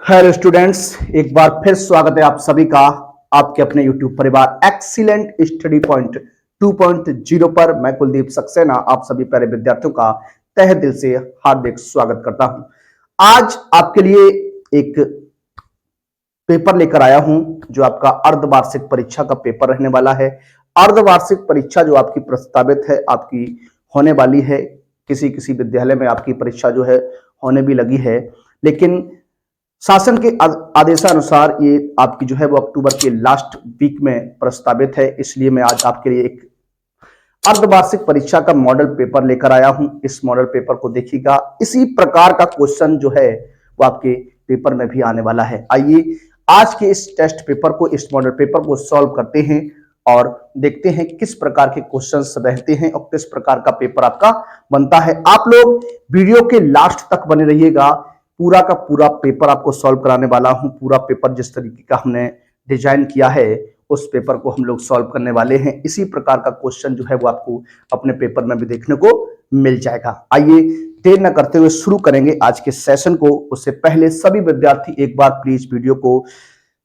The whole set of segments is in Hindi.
हेलो स्टूडेंट्स, एक बार फिर स्वागत है आप सभी का आपके अपने YouTube परिवार एक्सीलेंट स्टडी पॉइंट 2.0 पर। मैं कुलदीप सक्सेना आप सभी प्यारे विद्यार्थियों का तहे दिल से हार्दिक स्वागत करता हूं। आज आपके लिए एक पेपर लेकर आया हूं जो आपका अर्धवार्षिक परीक्षा का पेपर रहने वाला है। अर्धवार्षिक परीक्षा जो आपकी प्रस्तावित है, आपकी होने वाली है। किसी किसी विद्यालय में आपकी परीक्षा जो है होने भी लगी है, लेकिन शासन के आदेशानुसार ये आपकी जो है वो अक्टूबर के लास्ट वीक में प्रस्तावित है। इसलिए मैं आज आपके लिए एक अर्धवार्षिक परीक्षा का मॉडल पेपर लेकर आया हूं। इस मॉडल पेपर को देखिएगा, इसी प्रकार का क्वेश्चन जो है वो आपके पेपर में भी आने वाला है। आइए आज के इस टेस्ट पेपर को, इस मॉडल पेपर को सॉल्व करते हैं और देखते हैं किस प्रकार के क्वेश्चंस रहते हैं और किस प्रकार का पेपर आपका बनता है। आप लोग वीडियो के लास्ट तक बने रहिएगा। पूरा का पूरा पेपर आपको सॉल्व कराने वाला हूं। पूरा पेपर जिस तरीके का हमने डिजाइन किया है उस पेपर को हम लोग सॉल्व करने वाले हैं। इसी प्रकार का क्वेश्चन जो है वो आपको अपने पेपर में भी देखने को मिल जाएगा। आइए देर न करते हुए शुरू करेंगे आज के सेशन को। उससे पहले सभी विद्यार्थी एक बार प्लीज वीडियो को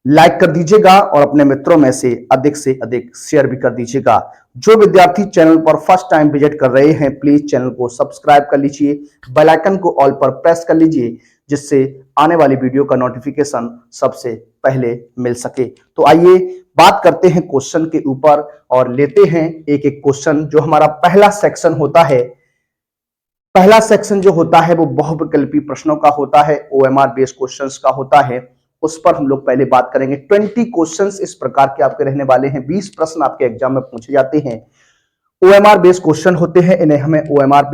लाइक कर दीजिएगा और अपने मित्रों में से अधिक शेयर भी कर दीजिएगा। जो विद्यार्थी चैनल पर फर्स्ट टाइम विजिट कर रहे हैं प्लीज चैनल को सब्सक्राइब कर लीजिए, बेल आइकन को ऑल पर प्रेस कर लीजिए जिससे आने वाली वीडियो का नोटिफिकेशन सबसे पहले मिल सके। तो आइए बात करते हैं क्वेश्चन के ऊपर और लेते हैं एक एक क्वेश्चन। जो हमारा पहला सेक्शन होता है, पहला सेक्शन जो होता है वो बहुविकल्पी प्रश्नों का होता है, ओएमआर बेस्ड क्वेश्चंस का होता है। उस पर हम लोग पहले बात करेंगे। 20 क्वेश्चंस इस प्रकार के आपके रहने वाले हैं। 20 प्रश्न आपके एग्जाम में पूछे जाते हैं। ओएमआर बेस्ड क्वेश्चन होते हैं, इन्हें हमें ओएमआर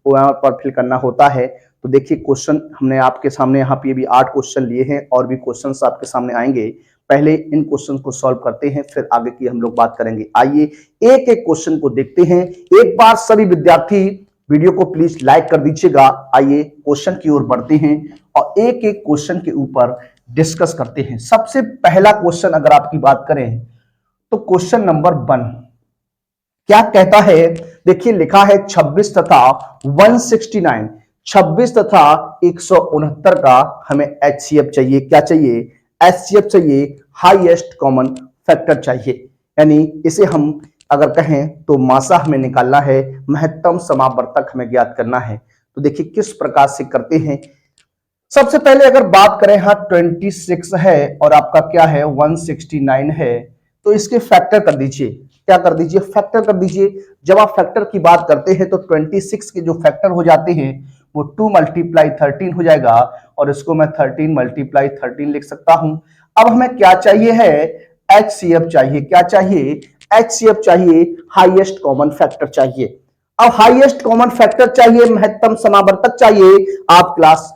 पर फिल करना होता है। तो देखिए क्वेश्चन हमने आपके सामने यहाँ पे भी 8 क्वेश्चन लिए हैं और भी क्वेश्चंस आपके सामने आएंगे। पहले इन क्वेश्चन को सॉल्व करते हैं, फिर आगे की हम लोग बात करेंगे। आइए एक एक क्वेश्चन को देखते हैं। एक बार सभी विद्यार्थी वीडियो को प्लीज लाइक कर दीजिएगा। आइए क्वेश्चन की ओर बढ़ते हैं और एक एक क्वेश्चन के ऊपर डिस्कस करते हैं। सबसे पहला क्वेश्चन अगर आपकी बात करें तो क्वेश्चन नंबर 1 क्या कहता है? देखिए लिखा है 26 तथा 169, 26 तथा 169 का हमें HCF चाहिए। क्या चाहिए? HCF चाहिए, हाईएस्ट कॉमन फैक्टर चाहिए। यानी इसे हम अगर कहें तो मासा हमें निकालना है, महत्तम समावर्तक हमें ज्ञात करना है। तो देखिए किस प्रकार से करते हैं। सबसे पहले अगर बात करें, हाँ 26 है और आपका क्या है 169 है, तो इसके फैक्टर कर दीजिए। क्या कर दीजिए? फैक्टर कर दीजिए। जब आप फैक्टर की बात करते हैं तो 26 के जो फैक्टर हो जाते हैं वो 2 × 13 हो जाएगा और इसको मैं 13 × 13 लिख सकता हूं। अब हमें क्या चाहिए है? HCF चाहिए। क्या चाहिए? HCF चाहिए, हाईएस्ट कॉमन फैक्टर चाहिए। अब हाईएस्ट कॉमन फैक्टर चाहिए, महत्तम समावर्तक चाहिए। आप क्लास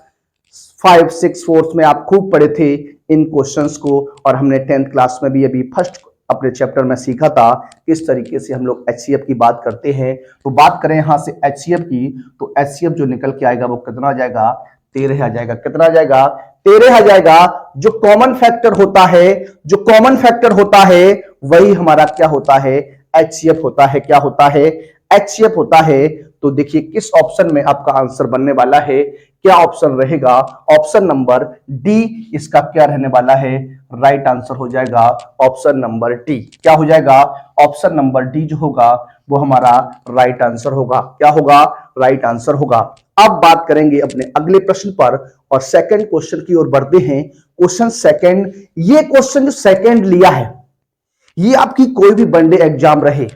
5, 6, 4 में आप खूब पढ़े थे इन क्वेश्चंस को और हमने 10th क्लास में भी अभी फर्स्ट अपने चैप्टर में सीखा था किस तरीके से हम लोग HCF की बात करते हैं। तो बात करें यहां से HCF की, तो HCF जो निकल के आएगा वो कितना आ जाएगा? 13 आ जाएगा। कितना आ जाएगा? 13 आ जाएगा। जो कॉमन फैक्टर होता है, जो कॉमन फैक्टर होता है वही हमारा क्या होता है? HCF होता है। क्या होता है? HCF होता है। तो देखिए किस ऑप्शन में आपका आंसर बनने वाला है? क्या ऑप्शन रहेगा? ऑप्शन नंबर डी इसका क्या रहने वाला है? राइट आंसर हो जाएगा ऑप्शन नंबर डी। क्या हो जाएगा? ऑप्शन नंबर डी जो होगा वो हमारा राइट आंसर होगा। क्या होगा? राइट आंसर होगा। अब बात करेंगे अपने अगले प्रश्न पर और सेकंड क्वेश्चन की ओर बढ़ते हैं। क्वेश्चन सेकंड, ये क्वेश्चन जो सेकंड लिया है ये आपकी कोई भी वनडे एग्जाम रहे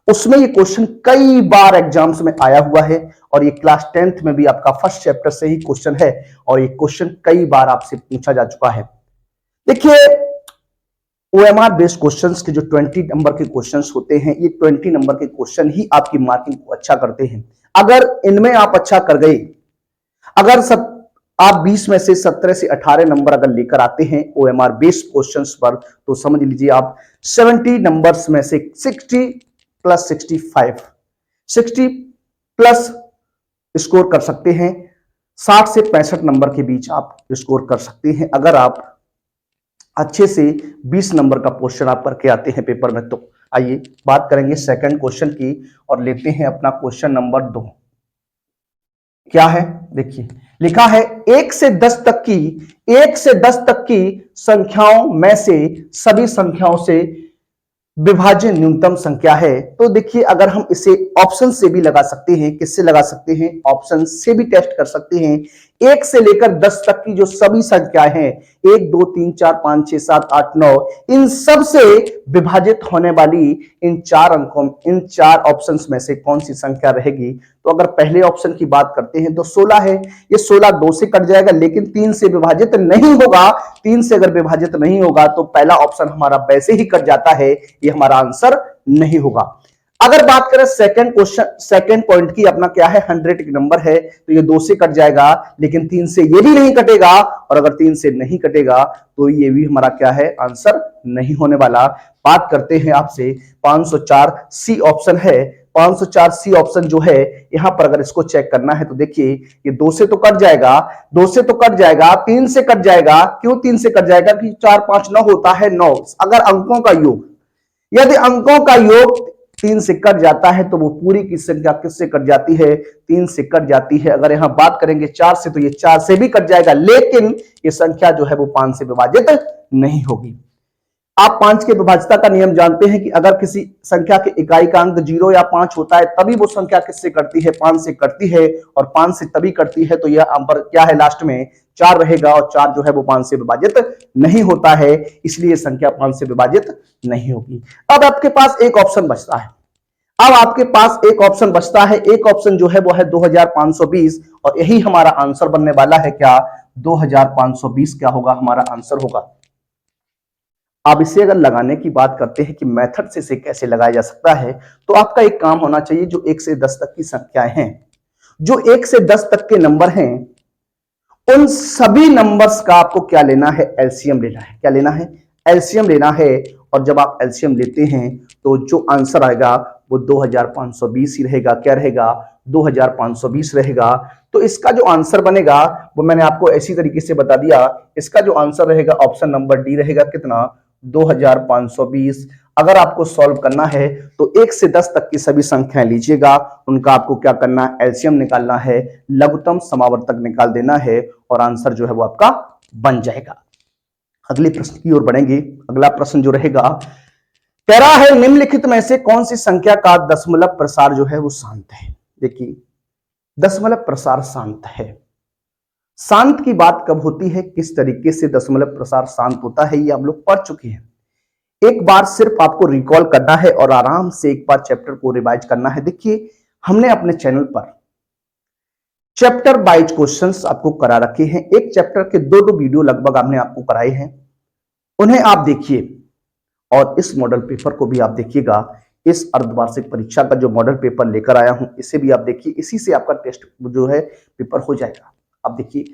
उसमें ये क्वेश्चन कई बार एग्जाम्स में आया हुआ है और ये क्लास 10th में भी आपका फर्स्ट चैप्टर से ही क्वेश्चन है और ये क्वेश्चन कई बार आपसे पूछा जा चुका है। देखिए ओएमआर बेस्ड क्वेश्चंस के जो 20 नंबर के क्वेश्चंस होते हैं, ये 20 नंबर के क्वेश्चन ही आपकी मार्किंग को अच्छा करते हैं। अगर इनमें आप अच्छा कर गए, अगर आप 20 में से 17 से 18 नंबर अगर लेकर आते हैं ओएमआर बेस्ड क्वेश्चंस पर, तो समझ लीजिए आप 70 नंबर्स में से 60 + 65, 60 प्लस स्कोर कर सकते हैं। 60 से 65 नंबर के बीच आप स्कोर कर सकते हैं अगर आप अच्छे से 20 नंबर का क्वेश्चन आप करके आते हैं पेपर में। तो आइए बात करेंगे सेकंड क्वेश्चन की और लेते हैं अपना क्वेश्चन नंबर 2। क्या है, देखिए लिखा है 1 से 10 तक की, 1 से 10 तक की संख्याओं में से सभी संख्याओं से विभाज्य न्यूनतम संख्या है। तो देखिए अगर हम इसे ऑप्शन से भी लगा सकते हैं, किससे लगा सकते हैं, ऑप्शन से भी टेस्ट कर सकते हैं। 1 से लेकर 10 तक की जो सभी संख्याएं हैं, 1 2 3 4 5 6 7 8 9, इन सब से विभाजित होने वाली इन चार अंकों, इन चार ऑप्शंस में से कौन सी संख्या रहेगी। तो अगर पहले ऑप्शन की बात करते हैं तो 16 है। ये 16 2 से कट जाएगा, लेकिन 3 से विभाजित नहीं होगा। 3 से अगर विभाजित नहीं होगा तो पहला ऑप्शन हमारा वैसे ही कट जाता है, ये हमारा आंसर नहीं होगा। अगर बात करें सेकंड क्वेश्चन, सेकंड पॉइंट की, अपना क्या है 100 नंबर है, तो ये 2 से कट जाएगा, लेकिन 3 से ये भी नहीं कटेगा, और अगर 3 से नहीं कटेगा तो ये भी हमारा क्या है, आंसर नहीं होने वाला। बात करते हैं आपसे 504 सी ऑप्शन है। 504 सी ऑप्शन जो है, यहां पर अगर इसको चेक करना है तो देखिए ये 2 से तो कट जाएगा, 2 से तो कट जाएगा, 3 से कट जाएगा। क्यों 3 से कट जाएगा कि 4 5 9 होता है 9। अगर अंकों का योग, यदि अंकों का योग 3 से कट जाता है तो वो पूरी की संख्या किससे कट जाती है, 3 से कट जाती है। अगर यहां बात करेंगे 4 से तो ये 4 से भी कट जाएगा, लेकिन ये संख्या जो है वो 5 से विभाजित नहीं होगी। आप 5 के विभाज्यता का नियम जानते हैं कि अगर किसी संख्या के इकाई का अंक 0 या 5 होता है तभी वो संख्या किससे कटती है, 5 से कटती है, और 5 से तभी कटती है। तो यह अंबर क्या है, लास्ट में 4 रहेगा, और 4 जो है वो 5 से विभाजित नहीं होता है, इसलिए संख्या 5 से विभाजित नहीं होगी। अब आपके पास एक ऑप्शन बचता है, अब आपके पास एक ऑप्शन बचता है, एक ऑप्शन जो है वो है 2520, और यही हमारा आंसर बनने वाला है। क्या 2520 क्या होगा, हमारा आंसर होगा। अब इसे अगर लगाने की बात करते हैं कि मेथड से इसे कैसे लगाया जा सकता है, तो आपका एक काम होना चाहिए, जो 1 से 10 तक की संख्याएं हैं, जो 1 से 10 तक के नंबर हैं, उन सभी नंबर्स का आपको क्या लेना है, एलसीएम लेना है। क्या लेना है, एलसीएम लेना है। और जब आप एलसीएम लेते हैं तो जो आंसर आएगा वो 2520 ही रहेगा। क्या रहेगा, 2520 रहेगा। तो इसका जो आंसर बनेगा वो मैंने आपको ऐसी तरीके से बता दिया, इसका जो आंसर रहेगा ऑप्शन नंबर डी रहेगा, कितना, 2520। अगर आपको सॉल्व करना है तो 1 से 10 तक की सभी संख्याएं लीजिएगा, उनका आपको क्या करना है, एलसीएम निकालना है, लघुत्तम समावर्तक निकाल देना है, और आंसर जो है वो आपका बन जाएगा। अगले प्रश्न की ओर बढ़ेंगे। अगला प्रश्न जो रहेगा, कह रहा है निम्नलिखित में से कौन सी संख्या का दशमलव प्रसार जो है वो शांत है। देखिए दशमलव प्रसार शांत है। शांत की बात कब होती है, किस तरीके से दशमलव प्रसार शांत होता है, ये आप लोग पढ़ चुके हैं। एक बार सिर्फ आपको रिकॉल करना है और आराम से एक बार चैप्टर को रिवाइज करना है। देखिए हमने अपने चैनल पर चैप्टर वाइज क्वेश्चंस आपको करा रखे हैं। एक चैप्टर के 2 वीडियो लगभग हमने आपको कराए हैं, उन्हें आप देखिए, और इस मॉडल पेपर को भी आप देखिएगा। इस अर्धवार्षिक परीक्षा का जो मॉडल पेपर लेकर आया हूं, इसे भी आप देखिए, इसी से आपका टेस्ट जो है पेपर हो जाएगा। आप देखिए,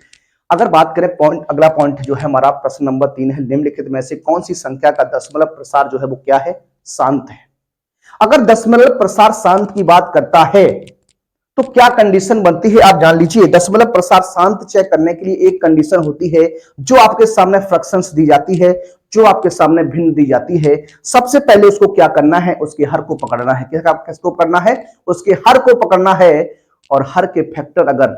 अगर बात करें पॉइंट, अगला पॉइंट जो है हमारा प्रश्न नंबर 3 है, निम्नलिखित में से कौन सी संख्या का दशमलव प्रसार जो है वो क्या है, शांत है। अगर दशमलव प्रसार शांत की बात करता है तो क्या कंडीशन बनती है, आप जान लीजिए। दशमलव प्रसार शांत चेक करने के लिए एक कंडीशन होती है, जो आपके सामने फ्रैक्शंस दी जाती है, जो आपके सामने भिन्न दी जाती है। सबसे पहले उसको क्या करना है, उसके हर को पकड़ना है। किसको पकड़ना है, उसके हर को पकड़ना है। और हर के फैक्टर, अगर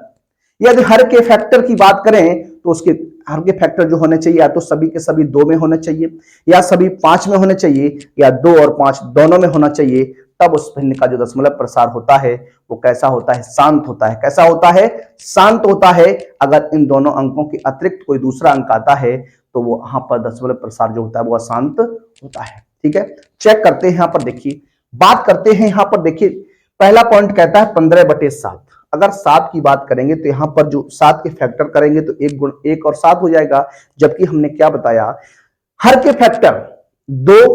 यदि हर के फैक्टर की बात करें तो उसके हर के फैक्टर जो होने चाहिए, या तो सभी के सभी 2 में होने चाहिए, या सभी 5 में होने चाहिए, या 2 और 5 दोनों में होना चाहिए। तब उस भिन्न का जो दशमलव प्रसार होता है वो कैसा होता है, शांत होता है। कैसा होता है, शांत होता है। अगर इन दोनों अंकों के अतिरिक्त कोई दूसरा अंक आता है तो वो वहां पर दशमलव प्रसार जो होता है वो अशांत होता है। ठीक है, चेक करते हैं। यहां पर देखिए, बात करते हैं, यहां पर देखिए पहला पॉइंट कहता है 15/7। अगर 7 की बात करेंगे तो यहां पर जो 7 के फैक्टर करेंगे तो 1 और 7 हो जाएगा। जबकि हमने क्या बताया, हर के फैक्टर 2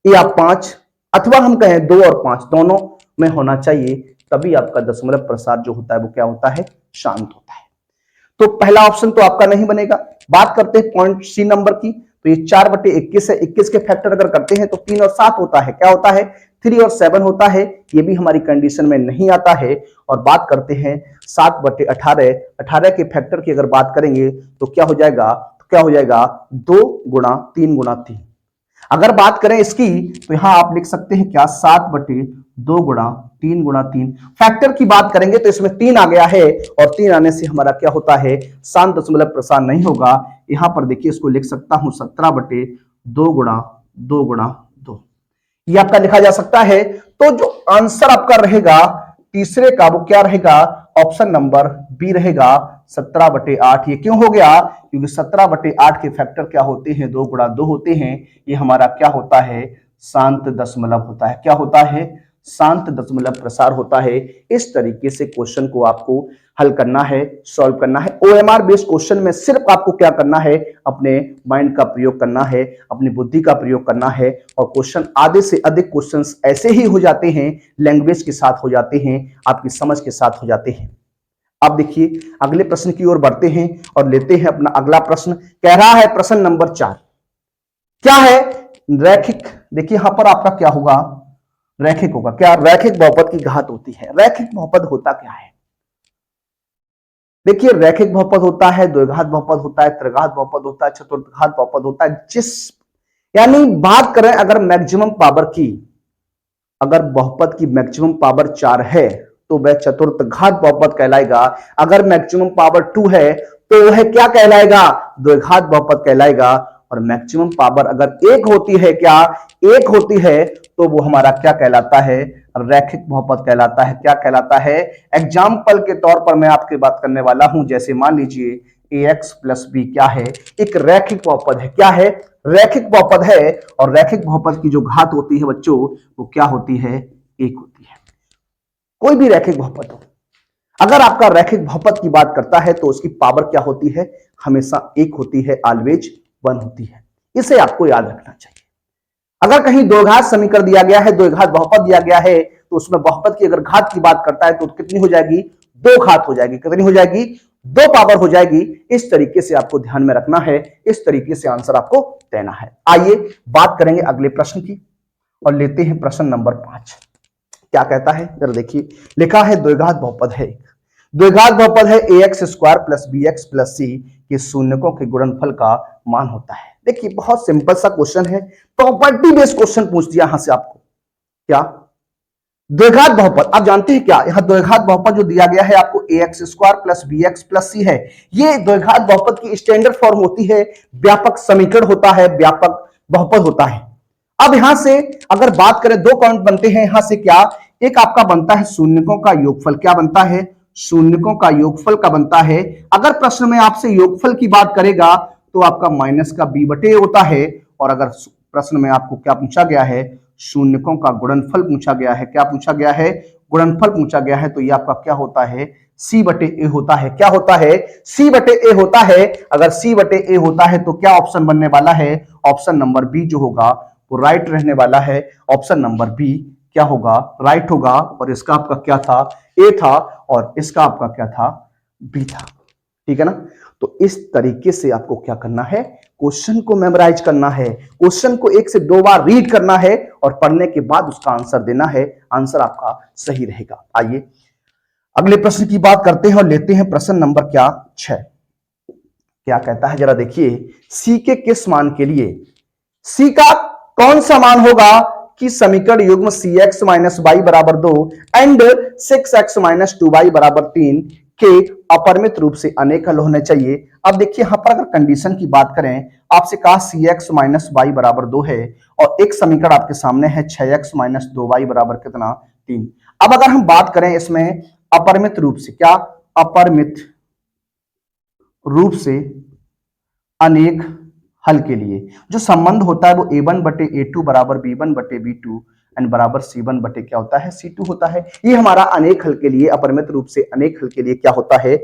या 5, अथवा हम कहें 2 और 5 दोनों में होना चाहिए, तभी आपका दशमलव प्रसार जो होता है वो क्या होता है, शांत होता है। तो पहला ऑप्शन तो आपका नहीं बनेगा। बात करते हैं पॉइंट सी नंबर की, तो ये 4/21 है। 21 के फैक्टर अगर करते हैं तो 3 और 7 होता है। क्या होता है, 3 और 7 होता है। ये भी हमारी कंडीशन में नहीं आता है। और बात करते हैं 7/18, 18 के फैक्टर की अगर बात करेंगे तो क्या हो जाएगा, 2 गुणा 3 गुणा 3। अगर बात करें इसकी तो यहां आप लिख सकते हैं क्या, 7/2 2 गुणा 3 गुणा 3। फैक्टर की बात करेंगे तो इसमें 3 आ गया है और 3 आने से हमारा क्या होता है, शांत दशमलव प्रसार नहीं होगा। यहां पर देखिए इसको लिख सकता हूं 17/2 गुणा 2 गुणा 2, ये आपका लिखा जा सकता है। तो जो आंसर आपका रहेगा तीसरे का वो क्या रहेगा, ऑप्शन नंबर बी रहेगा 17/8। ये क्यों हो गया, क्योंकि 17/8 के फैक्टर क्या होते हैं, 2 गुणा 2 होते हैं। ये हमारा क्या होता है, शांत दशमलव होता है। क्या होता है, शांत दशमलव प्रसार होता है। इस तरीके से क्वेश्चन को आपको हल करना है, सॉल्व करना है। ओएमआर बेस्ड क्वेश्चन में सिर्फ आपको क्या करना है, अपने माइंड का प्रयोग करना है, अपनी बुद्धि का प्रयोग करना है। और क्वेश्चन आधे से अधिक क्वेश्चंस ऐसे ही हो जाते हैं, लैंग्वेज के साथ हो जाते हैं, आपकी समझ के साथ हो जाते हैं। अब देखिए अगले प्रश्न की ओर बढ़ते हैं और लेते हैं अपना अगला प्रश्न। कह रहा है प्रश्न नंबर 4 क्या है, रैखिक। देखिए यहां पर आपका क्या होगा, रैखिक होगा। क्या, रैखिक बहुपद की घात होती है। रैखिक बहुपद होता क्या है, देखिए रैखिक बहुपद होता है, द्विघात बहुपद होता है, त्रिघात बहुपद होता है, चतुर्थघात बहुपद होता है। यानी बात करें अगर मैक्सिमम पावर की, अगर बहुपद की मैक्सिमम पावर 4 है तो वह चतुर्थघात बहुपद कहलाएगा। अगर मैक्सिमम पावर 2 है तो वह क्या कहलाएगा, द्विघात बहुपद कहलाएगा। और मैक्सिमम पावर अगर 1 होती है, क्या 1 होती है, तो वो हमारा क्या कहलाता है, रैखिक बहुपद कहलाता है। क्या कहलाता है, एग्जाम्पल के तौर पर मैं आपकी बात करने वाला हूं। जैसे मान लीजिए ax प्लस बी क्या है, एक रैखिक बहुपद है। क्या है, रैखिक बहुपद है। और रैखिक बहुपद की जो घात होती है बच्चों, वो क्या होती है, 1 होती है। कोई भी रैखिक बहुपद हो, अगर आपका रैखिक बहुपद की बात करता है तो उसकी पावर क्या होती है, हमेशा 1 होती है, ऑलवेज 1 होती है। इसे आपको याद रखना चाहिए। अगर कहीं द्विघात समीकरण दिया गया है, द्विघात बहुपद दिया गया है, तो उसमें बहुपद की अगर घात की बात करता है तो कितनी हो जाएगी, 2 घात हो जाएगी। कितनी हो जाएगी, 2 पावर हो जाएगी। इस तरीके से आपको ध्यान में रखना है, इस तरीके से आंसर आपको देना है। आइए बात करेंगे अगले प्रश्न की और लेते हैं प्रश्न नंबर 5। क्या कहता है, जरा देखिए, लिखा है द्विघात बहुपद है। द्विघात बहुपद है ax square plus bx plus c के शून्यकों के गुणनफल का मान होता है। देखिए बहुत सिंपल सा क्वेश्चन है, प्रॉपर्टी बेस्ड क्वेश्चन पूछ दिया यहां से आपको। क्या, द्विघात बहुपद, आप जानते हैं क्या, यहां द्विघात बहुपद जो दिया गया है आपको ax square plus bx plus c है। ये द्विघात बहुपद की स्टैंडर्ड फॉर्म होती है, व्यापक समीकरण होता है, व्यापक बहुपद होता है। अब यहां से अगर बात करें, 2 पॉइंट बनते हैं यहां से। क्या, एक आपका बनता है शून्यकों का योगफल। क्या बनता है, शून्यकों का योगफल का बनता है। अगर प्रश्न में आपसे योगफल की बात करेगा तो आपका माइनस का b बटे होता है। और अगर प्रश्न में आपको क्या पूछा गया है, शून्यकों का गुणनफल पूछा गया है। क्या पूछा गया है, गुणनफल पूछा गया है, तो ये आपका क्या होता है, c बटे a होता है। क्या होता है, c बटे a होता है। अगर c बटे a होता है तो क्या ऑप्शन बनने वाला है, ऑप्शन नंबर बी जो होगा वो राइट रहने वाला है। ऑप्शन नंबर बी क्या होगा, राइट होगा। और इसका आपका क्या था, ए था, और इसका आपका क्या था, बी था। ठीक है ना। तो इस तरीके से आपको क्या करना है, क्वेश्चन को मेमोराइज करना है, क्वेश्चन को 1 से 2 बार रीड करना है और पढ़ने के बाद उसका आंसर देना है। आंसर आपका सही रहेगा। आइए अगले प्रश्न की बात करते हैं और लेते हैं प्रश्न नंबर क्या, 6। क्या कहता है, जरा देखिए, सी के किस मान के लिए, सी का कौन सा मान होगा कि समीकरण युग्म सी एक्स माइनस वाई बराबर 2 एंड 6x माइनस 2y बराबर 3 के अपरिमित रूप से अनेक हल होने चाहिए। अब देखिए यहां पर अगर कंडीशन की बात करें, आपसे कहा सी एक्स माइनस वाई बराबर 2 है और एक समीकरण आपके सामने है 6x माइनस 2y बराबर कितना, 3। अब अगर हम बात करें इसमें अपरिमित रूप से, क्या, अपरिमित रूप से अनेक हल के लिए जो संबंध होता है वो a1 बटे a2 बराबर b1 बटे b2 एंड बराबर c1 बटे क्या होता है, c2 होता है। ये हमारा अनेक हल के लिए, अपरिमित रूप से अनेक हल के लिए क्या होता है,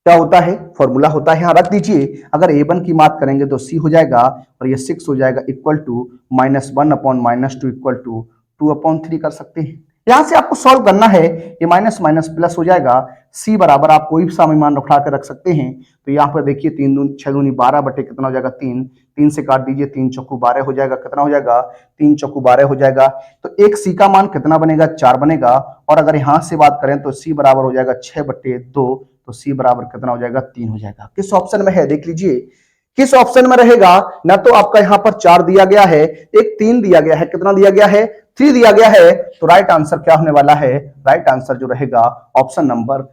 क्या होता है, फॉर्मूला होता है। यहां रख दीजिए, अगर a1 की बात करेंगे तो c हो जाएगा और ये 6 हो जाएगा equal to -1 upon -2 equal to 2/3 कर सकते हैं। यहां से आपको सॉल्व करना है, ये माइनस माइनस प्लस हो जाएगा। c बराबर आप कोई भी सामान उठा कर रख सकते हैं। तो यहाँ पर देखिए 3 दूनी 6 दूनी 12 बटे कितना हो जाएगा, 3। 3 से काट दीजिए, 3 चौकू 12 हो जाएगा। कितना हो जाएगा, 3 चौकू 12 हो जाएगा। तो एक c का मान कितना बनेगा, 4 बनेगा। और अगर यहाँ से बात करें तो c बराबर हो जाएगा 6 बटे 2, तो c बराबर कितना हो जाएगा, 3 हो जाएगा। किस ऑप्शन में है देख लीजिए, किस ऑप्शन में रहेगा। ना तो आपका यहाँ पर 4 दिया गया है, एक 3 दिया गया है। कितना दिया गया है, 3 दिया गया है, तो राइट आंसर क्या होने वाला है? राइट आंसर जो रहेगा ऑप्शन नंबर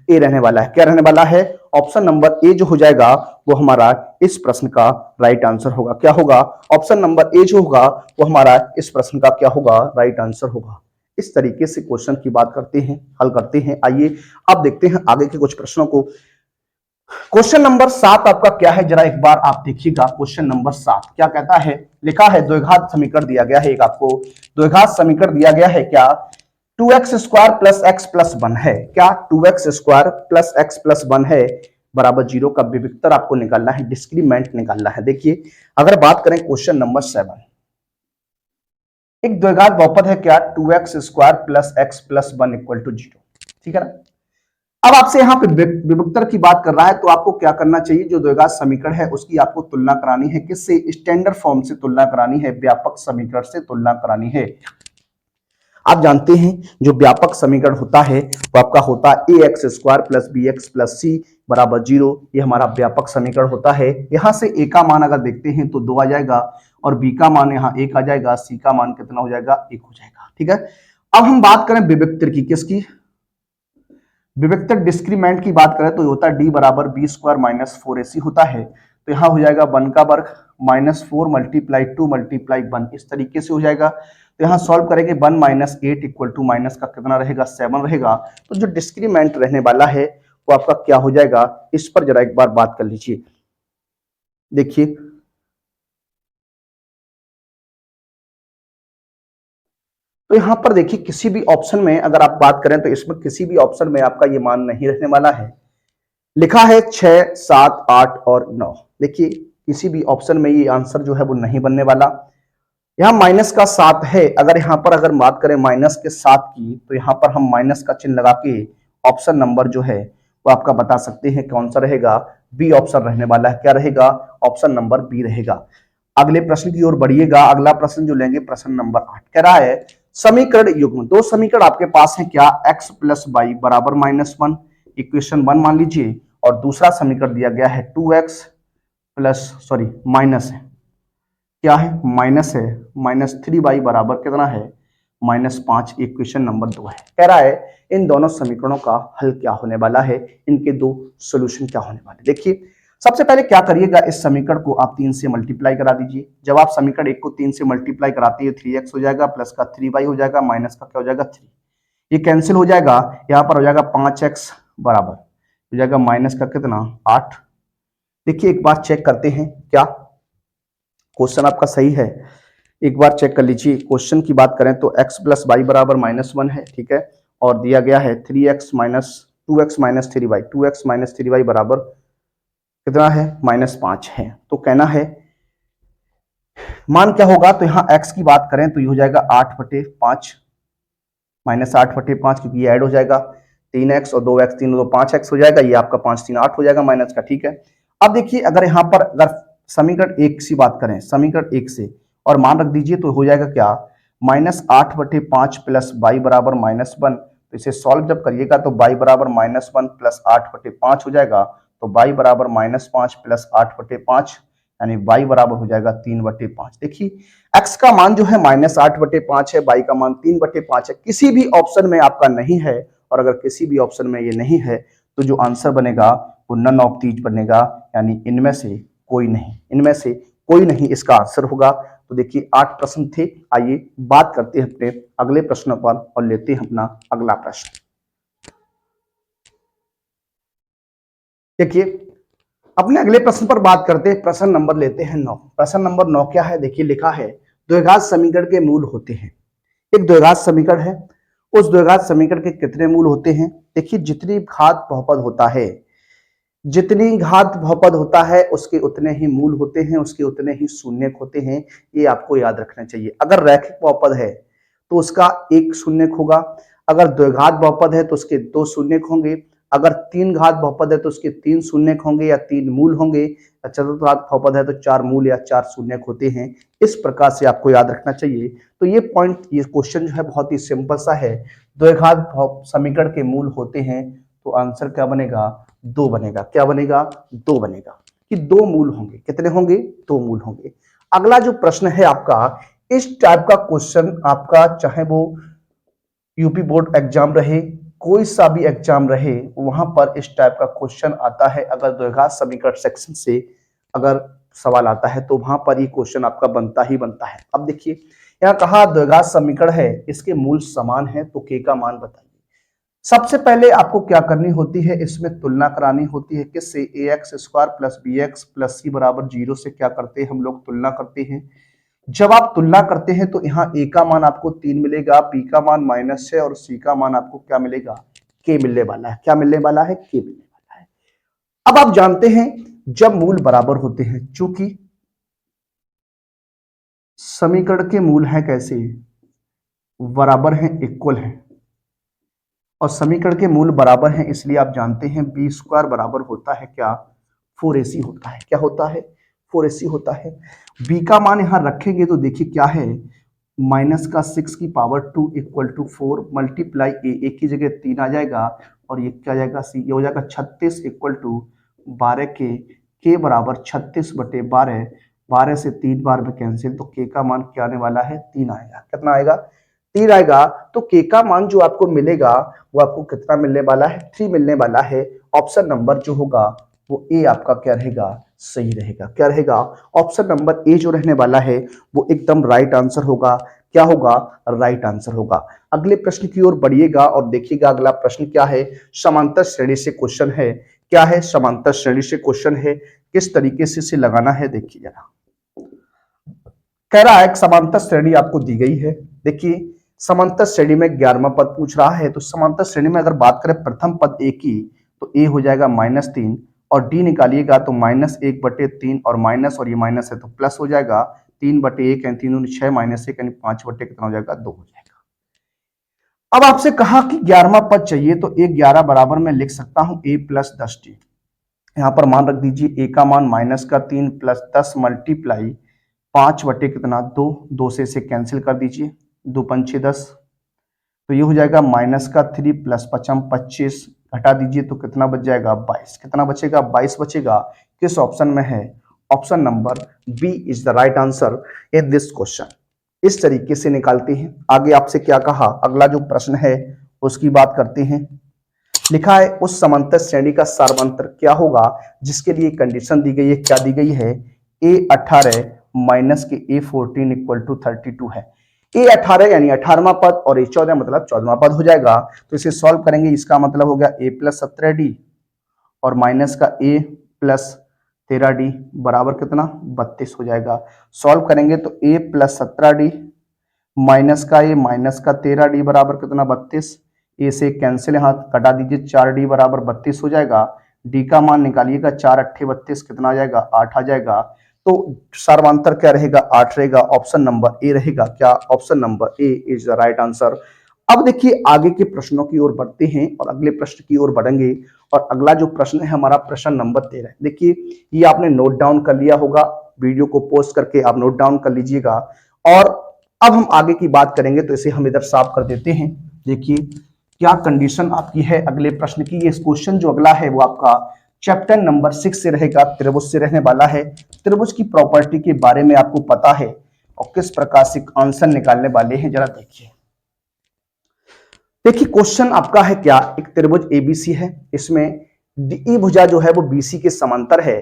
ए रहने वाला है। क्या रहने वाला है? ऑप्शन नंबर ए जो हो जाएगा वो हमारा इस प्रश्न का राइट आंसर होगा। क्या होगा? ऑप्शन नंबर ए जो होगा वो हमारा इस प्रश्न का क्या होगा? राइट आंसर होगा। इस तरीके से क्वेश्चन की बात करते हैं, हल करते हैं। आइए अब देखते हैं आगे के कुछ प्रश्नों को। क्वेश्चन नंबर 7 आपका क्या है, जरा एक बार आप देखिएगा। क्वेश्चन नंबर 7 क्या कहता है? लिखा है द्विघात समीकरण दिया गया है, एक आपको द्विघात समीकरण दिया गया है। क्या 2x² प्लस एक्स प्लस 1 है? क्या 2x² प्लस एक्स प्लस 1 है बराबर 0 का विविक्तर आपको निकालना है, डिस्क्रीमेंट निकालना है। देखिए अगर बात करें क्वेश्चन नंबर 7, एक द्विघात बहुपद है क्या 2x² plus x plus 1 equal to 0, ठीक है ना। अब आपसे यहाँ पे विभक्तर की बात कर रहा है, तो आपको क्या करना चाहिए? जो द्विघात समीकरण है उसकी आपको तुलना करानी है। किससे? स्टैंडर्ड फॉर्म से तुलना करानी है, व्यापक समीकरण से तुलना करानी है। आप जानते हैं जो व्यापक समीकरण होता है वो आपका होता है ax² plus bx plus c बराबर 0। ये हमारा व्यापक समीकरण होता है। यहां से a का मान अगर देखते हैं तो 2 आ जाएगा और b का मान यहाँ 1 आ जाएगा, c का मान कितना हो जाएगा? 1 हो जाएगा, ठीक है। अब हम बात करें विविक्तर की, किसकी? विविक्तर डिस्क्रीमेंट की बात करें तो होता है d बराबर b² माइनस 4ac होता है। तो यहाँ हो जाएगा 1 का वर्ग माइनस 4 मल्टीप्लाई 2 मल्टीप्लाई 1, इस तरीके से हो जाएगा। तो यहाँ सॉल्व करेंगे 1 माइनस 8 इक्वल टू माइनस का कितना रहेगा? 7 रहेगा। तो जो डिस्क्रीमेंट रहने वाला है वो आपका क्या हो जाएगा? इस पर जरा एक बार बात कर लीजिए। देखिए तो यहां पर देखिए किसी भी ऑप्शन में अगर आप बात करें तो इसमें किसी भी ऑप्शन में आपका ये मान नहीं रहने वाला है। लिखा है 6, 7, 8 और 9। देखिए किसी भी ऑप्शन में ये आंसर जो है वो नहीं बनने वाला। यहाँ माइनस का 7 है, अगर यहाँ पर अगर बात करें माइनस के 7 की, तो यहाँ पर हम माइनस का चिन्ह लगा के ऑप्शन नंबर जो है वो आपका बता सकते हैं कौन सा रहेगा? बी ऑप्शन रहने वाला है। क्या रहेगा? ऑप्शन नंबर बी रहेगा। अगले प्रश्न की ओर बढ़िएगा। अगला प्रश्न जो लेंगे प्रश्न नंबर 8 कह रहा है समीकरण युग्म, दो समीकरण आपके पास है क्या? x प्लस वाई बराबर -1, इक्वेशन 1 मान लीजिए, और दूसरा समीकरण दिया गया है 2x प्लस सॉरी माइनस है, क्या है? माइनस है -3y बराबर कितना है? -5, इक्वेशन नंबर 2 है। कह रहा है इन दोनों समीकरणों का हल क्या होने वाला है, इनके दो सॉल्यूशन क्या होने वाले। देखिए सबसे पहले क्या करिएगा, इस समीकरण को आप 3 से मल्टीप्लाई करा दीजिए। जब आप समीकरण 1 को 3 से मल्टीप्लाई कराते हैं 3x हो जाएगा, प्लस का 3y हो जाएगा, माइनस का क्या हो जाएगा? 3। ये कैंसिल हो जाएगा, यहाँ पर हो जाएगा 5x बराबर हो जाएगा माइनस का कितना? 8। देखिए एक बार चेक करते हैं क्या क्वेश्चन आपका सही है। एक बार चेक कर लीजिए। क्वेश्चन की बात करें तो x प्लस वाई बराबर -1 है, ठीक है, और दिया गया है 3x minus 2x minus 3y, 2x minus 3y बराबर कितना है? -5 है। तो कहना है मान क्या होगा? तो यहाँ x की बात करें तो ये हो जाएगा 8/5 -8/5, क्योंकि ये ऐड हो जाएगा 3x और 2x, 3 2 5x हो जाएगा, ये आपका 5 3 8 हो जाएगा माइनस का, ठीक है। अब देखिए अगर यहाँ पर अगर समीकरण 1 से बात करें, समीकरण 1 से और मान रख दीजिए तो हो जाएगा क्या? -8/5 प्लस y बराबर -1। तो इसे सॉल्व जब करिएगा तो y बराबर -1 प्लस 8/5 हो जाएगा। तो y बराबर -5 प्लस 8/5 यानी y बराबर हो जाएगा 3/5। देखिए x का मान जो है -8/5 है, y का मान 3/5 है। किसी भी ऑप्शन में आपका नहीं है, और अगर किसी भी ऑप्शन में ये नहीं है तो जो आंसर बनेगा वो नन ऑफ दीज बनेगा, यानी इनमें से कोई नहीं, इनमें से कोई नहीं इसका आंसर होगा। तो देखिए 8 प्रश्न थे। आइए बात करते हैं अपने अगले प्रश्न पर और लेते हैं अपना अगला प्रश्न। देखिए अपने अगले प्रश्न पर बात करते हैं। प्रश्न नंबर लेते हैं 9। प्रश्न नंबर 9 क्या है? देखिए लिखा है द्विघात समीकरण के मूल होते हैं। एक द्विघात समीकरण है, उस द्विघात समीकरण के कितने मूल होते हैं? देखिए जितनी घात बहुपद होता है, जितनी घात बहुपद होता है उसके उतने ही मूल होते हैं, उसके उतने ही शून्यक होते हैं। ये आपको याद रखना चाहिए। अगर रैखिक बहुपद है तो उसका एक शून्यक होगा, अगर द्विघात बहुपद है तो उसके 2 शून्यक होंगे, अगर 3 घात बहुपद है तो उसके 3 शून्यक होंगे या 3 मूल होंगे, चतुर्थ घात बहुपद है तो 4 मूल या 4 शून्यक होते हैं। इस प्रकार से आपको याद रखना चाहिए। तो ये पॉइंट, ये क्वेश्चन जो है बहुत ही सिंपल सा है। द्विघात समीकरण के मूल होते हैं तो आंसर क्या बनेगा? 2 बनेगा। क्या बनेगा? 2 बनेगा कि 2 मूल होंगे। कितने होंगे? 2 मूल होंगे। अगला जो प्रश्न है आपका इस टाइप का क्वेश्चन आपका चाहे वो यूपी बोर्ड एग्जाम रहे, कोई सा भी एग्जाम रहे, वहां पर इस टाइप का क्वेश्चन आता है। अगर द्विघात समीकरण सेक्शन से अगर सवाल आता है तो वहां पर ये क्वेश्चन आपका बनता ही बनता है। अब देखिए यहाँ कहा द्विघात समीकरण है, इसके मूल समान है, तो के का मान बताइए। सबसे पहले आपको क्या करनी होती है, इसमें तुलना करानी होती है किससे, a x square plus b x plus c बराबर 0 से क्या करते हैं हम लोग, तुलना करते हैं। जब आप तुलना करते हैं तो यहाँ ए का मान आपको 3 मिलेगा, बी का मान -6 और सी का मान आपको क्या मिलेगा, के मिलने वाला है। क्या मिलने वाला है, के मिलने वाला है। अब आप जानते हैं जब मूल बराबर होते हैं, चूंकि समीकरण के मूल है कैसे, बराबर हैं, इक्वल है, और समीकरण के मूल बराबर हैं, इसलिए आप जानते हैं बी स्क्वायर बराबर होता है क्या, 4ac होता है। क्या होता है, 4ac होता है। बी का मान यहां रखेंगे तो देखिए क्या है, -6 इक्वल टू 4 मल्टीप्लाई ए की जगह 3 आ जाएगा, और ये क्या जाएगा, सी, ये हो जाएगा 36 इक्वल टू 12 के बराबर 36/12, 12 से 3 बार में कैंसिल, तो के का मान क्या आने वाला है, 3 आएगा। कितना आएगा, 3 आएगा। तो के का मान जो आपको मिलेगा वो आपको कितना मिलने वाला है, 3 मिलने वाला है। ऑप्शन नंबर जो होगा वो ए आपका क्या रहेगा, सही रहेगा। क्या रहेगा, ऑप्शन नंबर ए जो रहने वाला है वो एकदम राइट आंसर होगा। क्या होगा, राइट आंसर होगा। अगले प्रश्न की ओर बढ़िएगा और देखिएगा अगला प्रश्न क्या है, समांतर श्रेणी से क्वेश्चन है। क्या है, समांतर श्रेणी से क्वेश्चन है, किस तरीके से इसे लगाना है देखिए जरा। कह रहा है समांतर श्रेणी आपको दी गई है। देखिए समांतर श्रेणी में 11वां पद पूछ रहा है, तो समांतर श्रेणी में अगर बात करें प्रथम पद ए की, तो ए हो जाएगा -3, और डी निकालिएगा तो -1/3, और माइनस और ये माइनस है तो प्लस हो जाएगा, 3/1 यानी 3 6 -1 यानी 5 कितना हो जाएगा, 2 हो जाएगा। अब आपसे कहा कि 11वां पद चाहिए, तो ए 11 बराबर में लिख सकता हूं a + 10t। यहाँ पर मान रख दीजिए, ए का मान -3 प्लस 10 मल्टीप्लाई 5 कितना, 2, 2 से इसे कैंसिल कर दीजिए, 2 पंचे 10, तो ये हो जाएगा -3 प्लस 5 25, घटा दीजिए तो कितना बच जाएगा, 22। कितना बचेगा, 22 बचेगा। किस ऑप्शन में है, option number B is the right answer in this question. इस तरीके से निकालते हैं। आगे आपसे क्या कहा, अगला जो प्रश्न है उसकी बात करते हैं। लिखा है उस समांतर श्रेणी का सार्वंतर क्या होगा जिसके लिए कंडीशन दी गई है। क्या दी गई है, a18 माइनस के a14 इक्वल टू 32 है। a18 यानी 18वां पद और a14 मतलब 14वां पद हो जाएगा। तो इसे सॉल्व करेंगे, इसका मतलब हो गया a + 17d और माइनस का a + 13d बराबर कितना, 32 हो जाएगा। सॉल्व करेंगे तो a + 17d माइनस का a माइनस का 13d बराबर कितना, 32। ए से कैंसिल, यहाँ कटा दीजिए, 4d बराबर 32 हो जाएगा। डी का मान निकालिएगा, 4 अट्ठे 32 कितना आ जाएगा, 8 आ जाएगा। तो सर्वांतर क्या रहेगा, 8 रहेगा। ऑप्शन नंबर ए रहेगा। क्या, option number A is the right answer. अब देखिए आगे के प्रश्नों की ओर बढ़ते हैं और अगले प्रश्न की ओर बढ़ेंगे। और अगला जो प्रश्न है हमारा प्रश्न नंबर 13। देखिए ये आपने नोट डाउन कर लिया होगा, वीडियो को पॉज करके आप नोट डाउन कर लीजिएगा। और अब हम आगे की बात करेंगे, तो इसे हम इधर साफ कर देते हैं। देखिए क्या कंडीशन आपकी है अगले प्रश्न की। ये क्वेश्चन जो अगला है वो आपका चैप्टर नंबर 6 से रहेगा, त्रिभुज से रहने वाला है। त्रिभुज की प्रॉपर्टी के बारे में आपको पता है और किस प्रकार से आंसर निकालने वाले हैं जरा देखिए। देखिए क्वेश्चन आपका है क्या, एक त्रिभुज एबीसी है, इसमें डी भुजा जो है वो बीसी के समांतर है,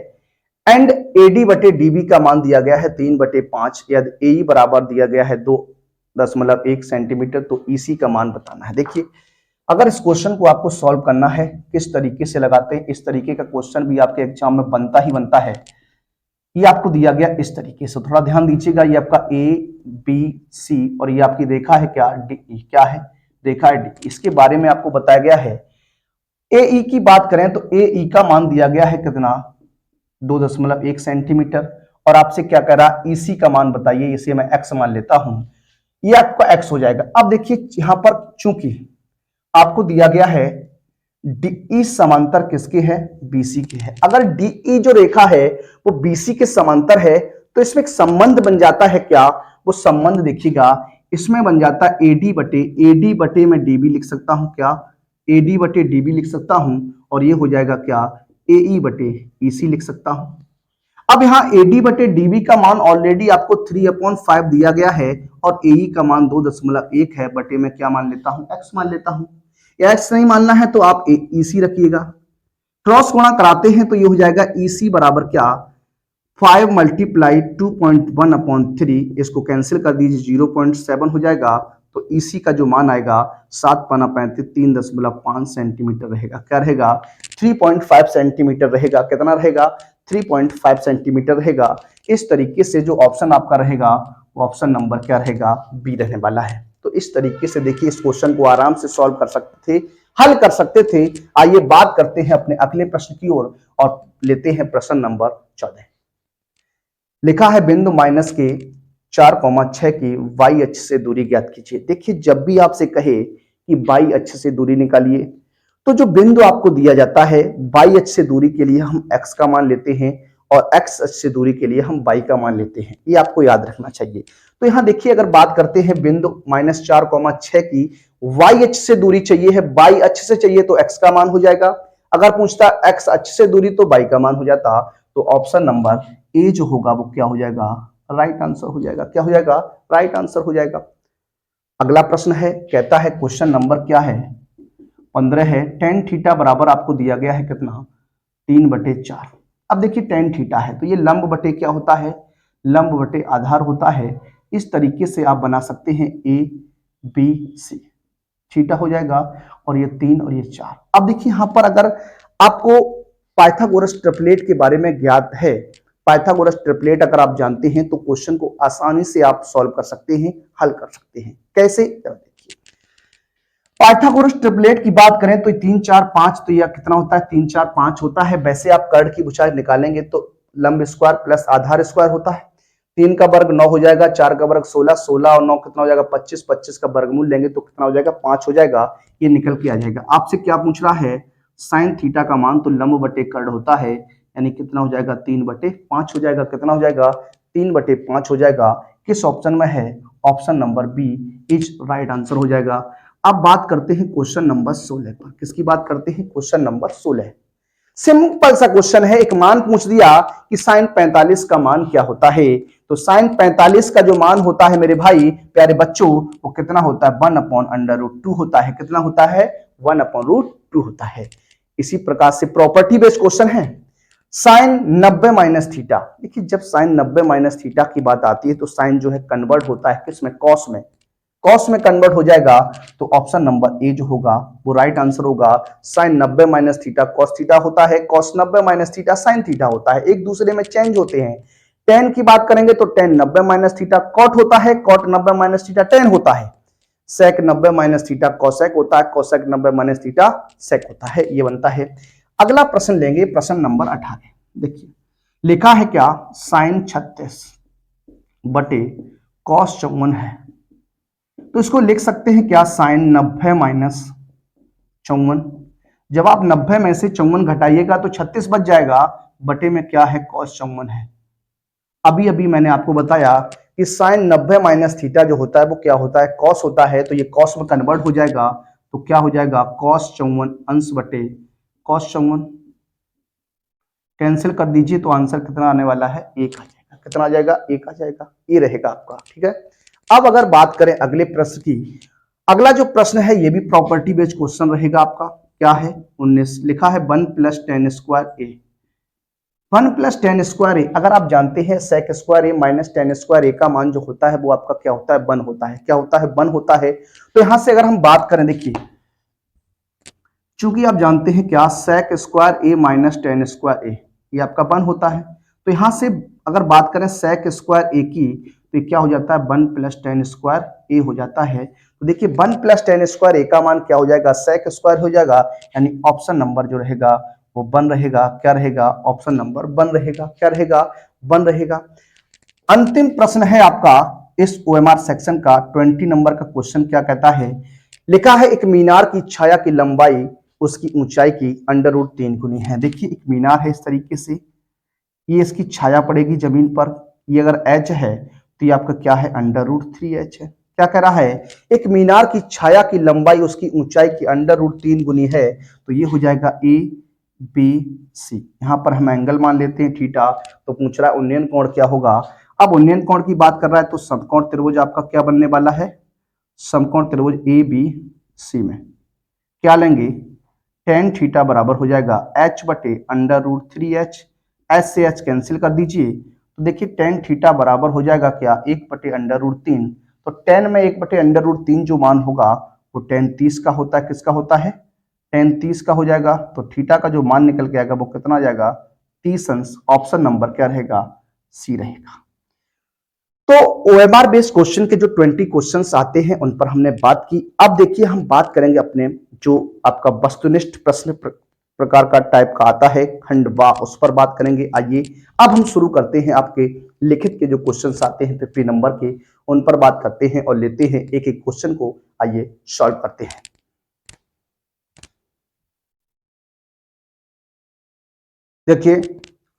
एंड एडी बटे डीबी का मान दिया गया है 3/5, यदि ए बराबर दिया गया है 2.1 सेंटीमीटर, तो ईसी का मान बताना है। देखिए अगर इस क्वेश्चन को आपको सॉल्व करना है, किस तरीके से लगाते हैं, इस तरीके का क्वेश्चन भी आपके एग्जाम में बनता ही बनता है। ये आपको दिया गया इस तरीके से, थोड़ा ध्यान दीजिएगा। ये आपका ए बी सी और ये आपकी रेखा है क्या, डी। क्या है, रेखा है डी। इसके बारे में आपको बताया गया है। ए ई की बात करें तो ए ई का मान दिया गया है कितना, 2.1 सेंटीमीटर। और आपसे क्या कह रहा, ईसी का मान बताइए, इसे मैं एक्स मान लेता हूं, ये आपका एक्स हो जाएगा। अब देखिए यहां पर चूंकि आपको दिया गया है डीई समांतर किसके है, बीसी के है। अगर डीई जो रेखा है वो बीसी के समांतर है तो इसमें एक संबंध बन जाता है। क्या, वो संबंध देखिएगा, इसमें बन जाता है एडी बटे मैं डीबी लिख सकता हूं। क्या, एडी बटे डीबी लिख सकता हूं, और ये हो जाएगा क्या, एई बटे ईसी लिख सकता हूं। अब यहाँ AD बटे DB का मान ऑलरेडी आपको 3/5 दिया गया है और AE का मान 2.1 है, बटे में क्या मान लेता हूं, x मान लेता हूं। या x नहीं मानना है तो आप EC रखिएगा। क्रॉस गुणा कराते हैं तो ये हो जाएगा EC बराबर क्या, 5 मल्टीप्लाई 2.1/3, इसको कैंसिल कर दीजिए 0.7 हो जाएगा। तो EC का जो मान आएगा 7×5 3.5 सेंटीमीटर रहेगा। क्या रहेगा, 3.5 सेंटीमीटर रहेगा। कितना रहेगा, 3.5 सेंटीमीटर रहेगा। इस तरीके से जो ऑप्शन आपका रहेगा वो ऑप्शन नंबर क्या रहेगा, बी रहने वाला है। तो इस तरीके से देखिए इस क्वेश्चन को आराम से सॉल्व कर सकते थे, हल कर सकते थे। आइए बात करते हैं अपने अगले प्रश्न की ओर और लेते हैं प्रश्न नंबर 14। लिखा है बिंदु माइनस के 4,6 की वाई अक्ष से दूरी ज्ञात कीजिए। देखिए जब भी आपसे कहे कि वाई अक्ष से दूरी निकालिए तो जो बिंदु आपको दिया जाता है वाई अक्ष से दूरी के लिए हम x का मान लेते हैं और x अक्ष से दूरी के लिए हम y का मान लेते हैं। ये आपको याद रखना चाहिए। तो यहाँ देखिए अगर बात करते हैं बिंदु -4,6 की y अक्ष से दूरी चाहिए है, y अक्ष से चाहिए तो x का मान हो जाएगा। अगर पूछता x अक्ष से दूरी तो y का मान हो जाता। तो ऑप्शन नंबर ए जो होगा वो क्या हो जाएगा, राइट आंसर हो जाएगा। क्या हो जाएगा, राइट आंसर हो जाएगा। अगला प्रश्न है, कहता है क्वेश्चन नंबर क्या है, 15 है। tan थीटा बराबर आपको दिया गया है कितना, 3/4। अब देखिए tan थीटा है तो ये लंब बटे क्या होता है, लंब बटे आधार होता है। इस तरीके से आप बना सकते हैं ABC, थीटा हो जाएगा और ये 3 और ये 4। अब देखिए यहां पर अगर आपको पाइथागोरस ट्रिपलेट के बारे में ज्ञात है, पाइथागोरस ट्रिपलेट अगर आप जानते हैं तो क्वेश्चन को आसानी से आप सॉल्व कर सकते हैं, हल कर सकते हैं। कैसे, देखिए पाइथागोरस ट्रिपलेट की बात करें तो 3 4 5, तो यह कितना होता है, 3 4 5 होता है। वैसे आप कर्ण की भुजा निकालेंगे तो लंब स्क्वायर प्लस आधार स्क्वायर होता है। 3 का वर्ग 9 हो जाएगा, 4 का वर्ग 16, 16 और 9 कितना हो जाएगा 25, 25 का वर्गमूल लेंगे तो कितना हो जाएगा 5 हो जाएगा। ये निकल के आ जाएगा। आपसे क्या पूछ रहा है, साइन थीटा का मान, तो लंब बटे कर्ण होता है, यानी कितना हो जाएगा 3/5 हो जाएगा। कितना हो जाएगा, 3/5 हो जाएगा। किस ऑप्शन में है, option number B is right answer हो जाएगा। अब बात करते हैं क्वेश्चन नंबर 16 पर। किसकी बात करते हैं, क्वेश्चन नंबर 16। सिंपल सा क्वेश्चन है, एक मान पूछ दिया कि साइन 45 का मान क्या होता है। तो साइन 45 का जो मान होता है मेरे भाई प्यारे बच्चों वो कितना होता है, 1/√2 होता है। कितना होता है, 1/√2 होता है। इसी प्रकार से प्रॉपर्टी बेस्ड क्वेश्चन है, साइन 90 माइनस थीटा। देखिए जब साइन 90 माइनस थीटा की बात आती है तो साइन जो है कन्वर्ट होता है किसमें, कॉस में, कॉस में कन्वर्ट हो जाएगा। तो ऑप्शन नंबर ए जो होगा वो राइट आंसर होगा। Sine 90 minus theta cos theta होता है, cos 90 minus theta sine theta होता है, एक दूसरे में चेंज होते हैं। टेन की बात करेंगे तो टेन 90 माइनस थीटा कॉट होता है, कॉट 90 माइनस थीटा टेन होता है। सेक 90 माइनस थीटा कॉसेक होता है, कॉसेक 90 माइनस थीटा सेक होता है। ये बनता है। अगला प्रश्न लेंगे, प्रश्न नंबर 18। देखिए लिखा है क्या, साइन 36 बटे कॉस 54 है। तो इसको लिख सकते हैं क्या, साइन 90 माइनस 54। जब आप 90 में से 54 घटाइएगा तो 36 बच जाएगा, बटे में क्या है, कॉस 54 है। अभी अभी मैंने आपको बताया कि साइन 90 माइनस थीटा जो होता है वो क्या होता है, कॉस होता है। तो ये कॉस में कन्वर्ट हो जाएगा तो क्या हो जाएगा, कॉस 54 अंश बटे कॉस 54। कैंसिल कर दीजिए तो आंसर कितना आने वाला है, 1 आ जाएगा। कितना आ जाएगा, 1 आ जाएगा। ये रहेगा आपका, ठीक है। अब अगर बात करें अगले प्रश्न की, अगला जो प्रश्न है ये भी प्रॉपर्टी बेस्ड क्वेश्चन रहेगा आपका। क्या है, 19। लिखा है 1 + tan स्क्वायर ए। 1 + tan स्क्वायर ए, अगर आप जानते हैं सेक स्क्वायर ए माइनस tan स्क्वायर ए का मान जो होता है वो आपका क्या होता है, 1 होता है। क्या होता है, 1 होता है। तो यहां से अगर हम बात करें, देखिए चूंकि आप जानते हैं क्या, सेक स्क्वायर ए माइनस tan स्क्वायर ए ये आपका 1 होता है। तो यहां से अगर बात करें सेक स्क्वायर ए की तो क्या हो जाता है, 1 + tan स्क्वायर ए हो जाता है। तो देखिए 1 + tan स्क्वायर ए का मान क्या हो जाएगा, सेक स्क्वायर हो जाएगा, यानी ऑप्शन नंबर जो रहेगा वो 1 रहेगा। क्या रहेगा, ऑप्शन नंबर 1 रहेगा। क्या रहेगा, 1 रहेगा। अंतिम प्रश्न है आपका इस OMR सेक्शन का 20 नंबर का क्वेश्चन। क्या कहता है, लिखा है एक मीनार की छाया की लंबाई उसकी ऊंचाई की √3 गुनी है। देखिए एक मीनार है इस तरीके से, ये इसकी छाया पड़ेगी जमीन पर। ये अगर h है तो ये आपका क्या है, √3h है। क्या कह रहा है, एक मीनार की छाया की लंबाई उसकी ऊंचाई की √3 गुनी है। तो ये हो जाएगा A बी सी। यहां पर हम एंगल मान लेते हैं थीटा, तो पूछ रहा है उन्नयन कोण क्या होगा। अब उन्नयन कोण की बात कर रहा है तो समकोण त्रिभुज आपका क्या बनने वाला है, समकोण त्रिभुज ए बी सी में क्या लेंगे, टेन थीटा बराबर हो जाएगा h बटे अंडर रूट 3h, एच से h कैंसिल कर दीजिए, तो देखिए टेन थीटा बराबर हो जाएगा क्या, 1/√3। तो टेन में 1/√3 जो मान होगा वो टेन 30 का होता है, किसका होता है, टेन 30 का हो जाएगा। तो थीटा का जो मान निकल के आएगा वो कितना आ जाएगा, 30 अंश। ऑप्शन नंबर क्या रहेगा, सी रहेगा। तो ओएमआर बेस्ड क्वेश्चन के जो 20 क्वेश्चंस आते हैं उन पर हमने बात की। अब देखिए हम बात करेंगे अपने जो आपका वस्तुनिष्ठ प्रश्न प्रकार का टाइप का आता है खंड बा, उस पर बात करेंगे। आइए अब हम शुरू करते हैं, आपके लिखित के जो क्वेश्चंस आते हैं 50 नंबर के, उन पर बात करते हैं और लेते हैं एक एक क्वेश्चन को, आइए सॉल्व करते हैं। देखिए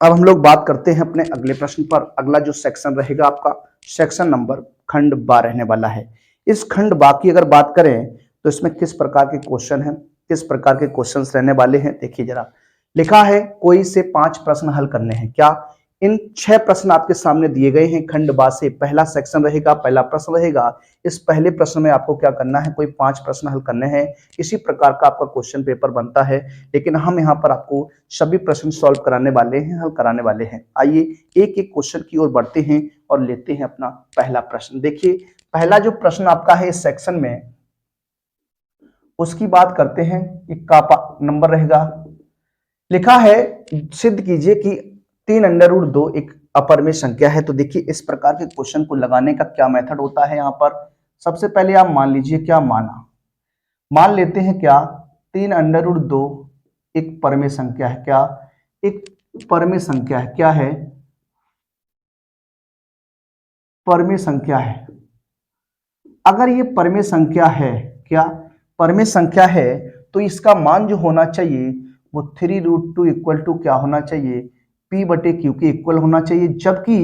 अब हम लोग बात करते हैं अपने अगले प्रश्न पर। अगला जो सेक्शन रहेगा आपका सेक्शन नंबर खंड बा रहने वाला है। इस खंड बा की अगर बात करें तो इसमें किस प्रकार के क्वेश्चन हैं, किस प्रकार के क्वेश्चंस रहने वाले हैं, देखिए जरा। लिखा है कोई से 5 प्रश्न हल करने हैं। क्या, इन 6 प्रश्न आपके सामने दिए गए हैं खंड बा से। पहला सेक्शन रहेगा, पहला प्रश्न रहेगा। इस पहले प्रश्न में आपको क्या करना है, कोई 5 प्रश्न हल करने हैं। इसी प्रकार का आपका क्वेश्चन पेपर बनता है, लेकिन हम यहाँ पर आपको सभी प्रश्न सॉल्व कराने वाले हैं, हल कराने वाले हैं। आइए एक एक क्वेश्चन की ओर बढ़ते हैं और लेते हैं अपना पहला प्रश्न। देखिए पहला जो प्रश्न आपका है इस सेक्शन में, उसकी बात करते हैं। एक का नंबर रहेगा, लिखा है सिद्ध कीजिए कि 3√2 एक अपरिमेय संख्या है। तो देखिए इस प्रकार के क्वेश्चन को लगाने का क्या मेथड होता है। यहाँ पर सबसे पहले आप मान लीजिए, क्या माना, मान लेते हैं क्या 3√2 एक परमेय संख्या है। क्या, एक परमेय संख्या है। क्या है, परमेय संख्या है। अगर ये परमेय संख्या है, क्या परमेय संख्या है, तो इसका मान जो होना चाहिए वो 3√2 इक्वल टू क्या होना चाहिए, p बटे क्यू के इक्वल होना चाहिए। जबकि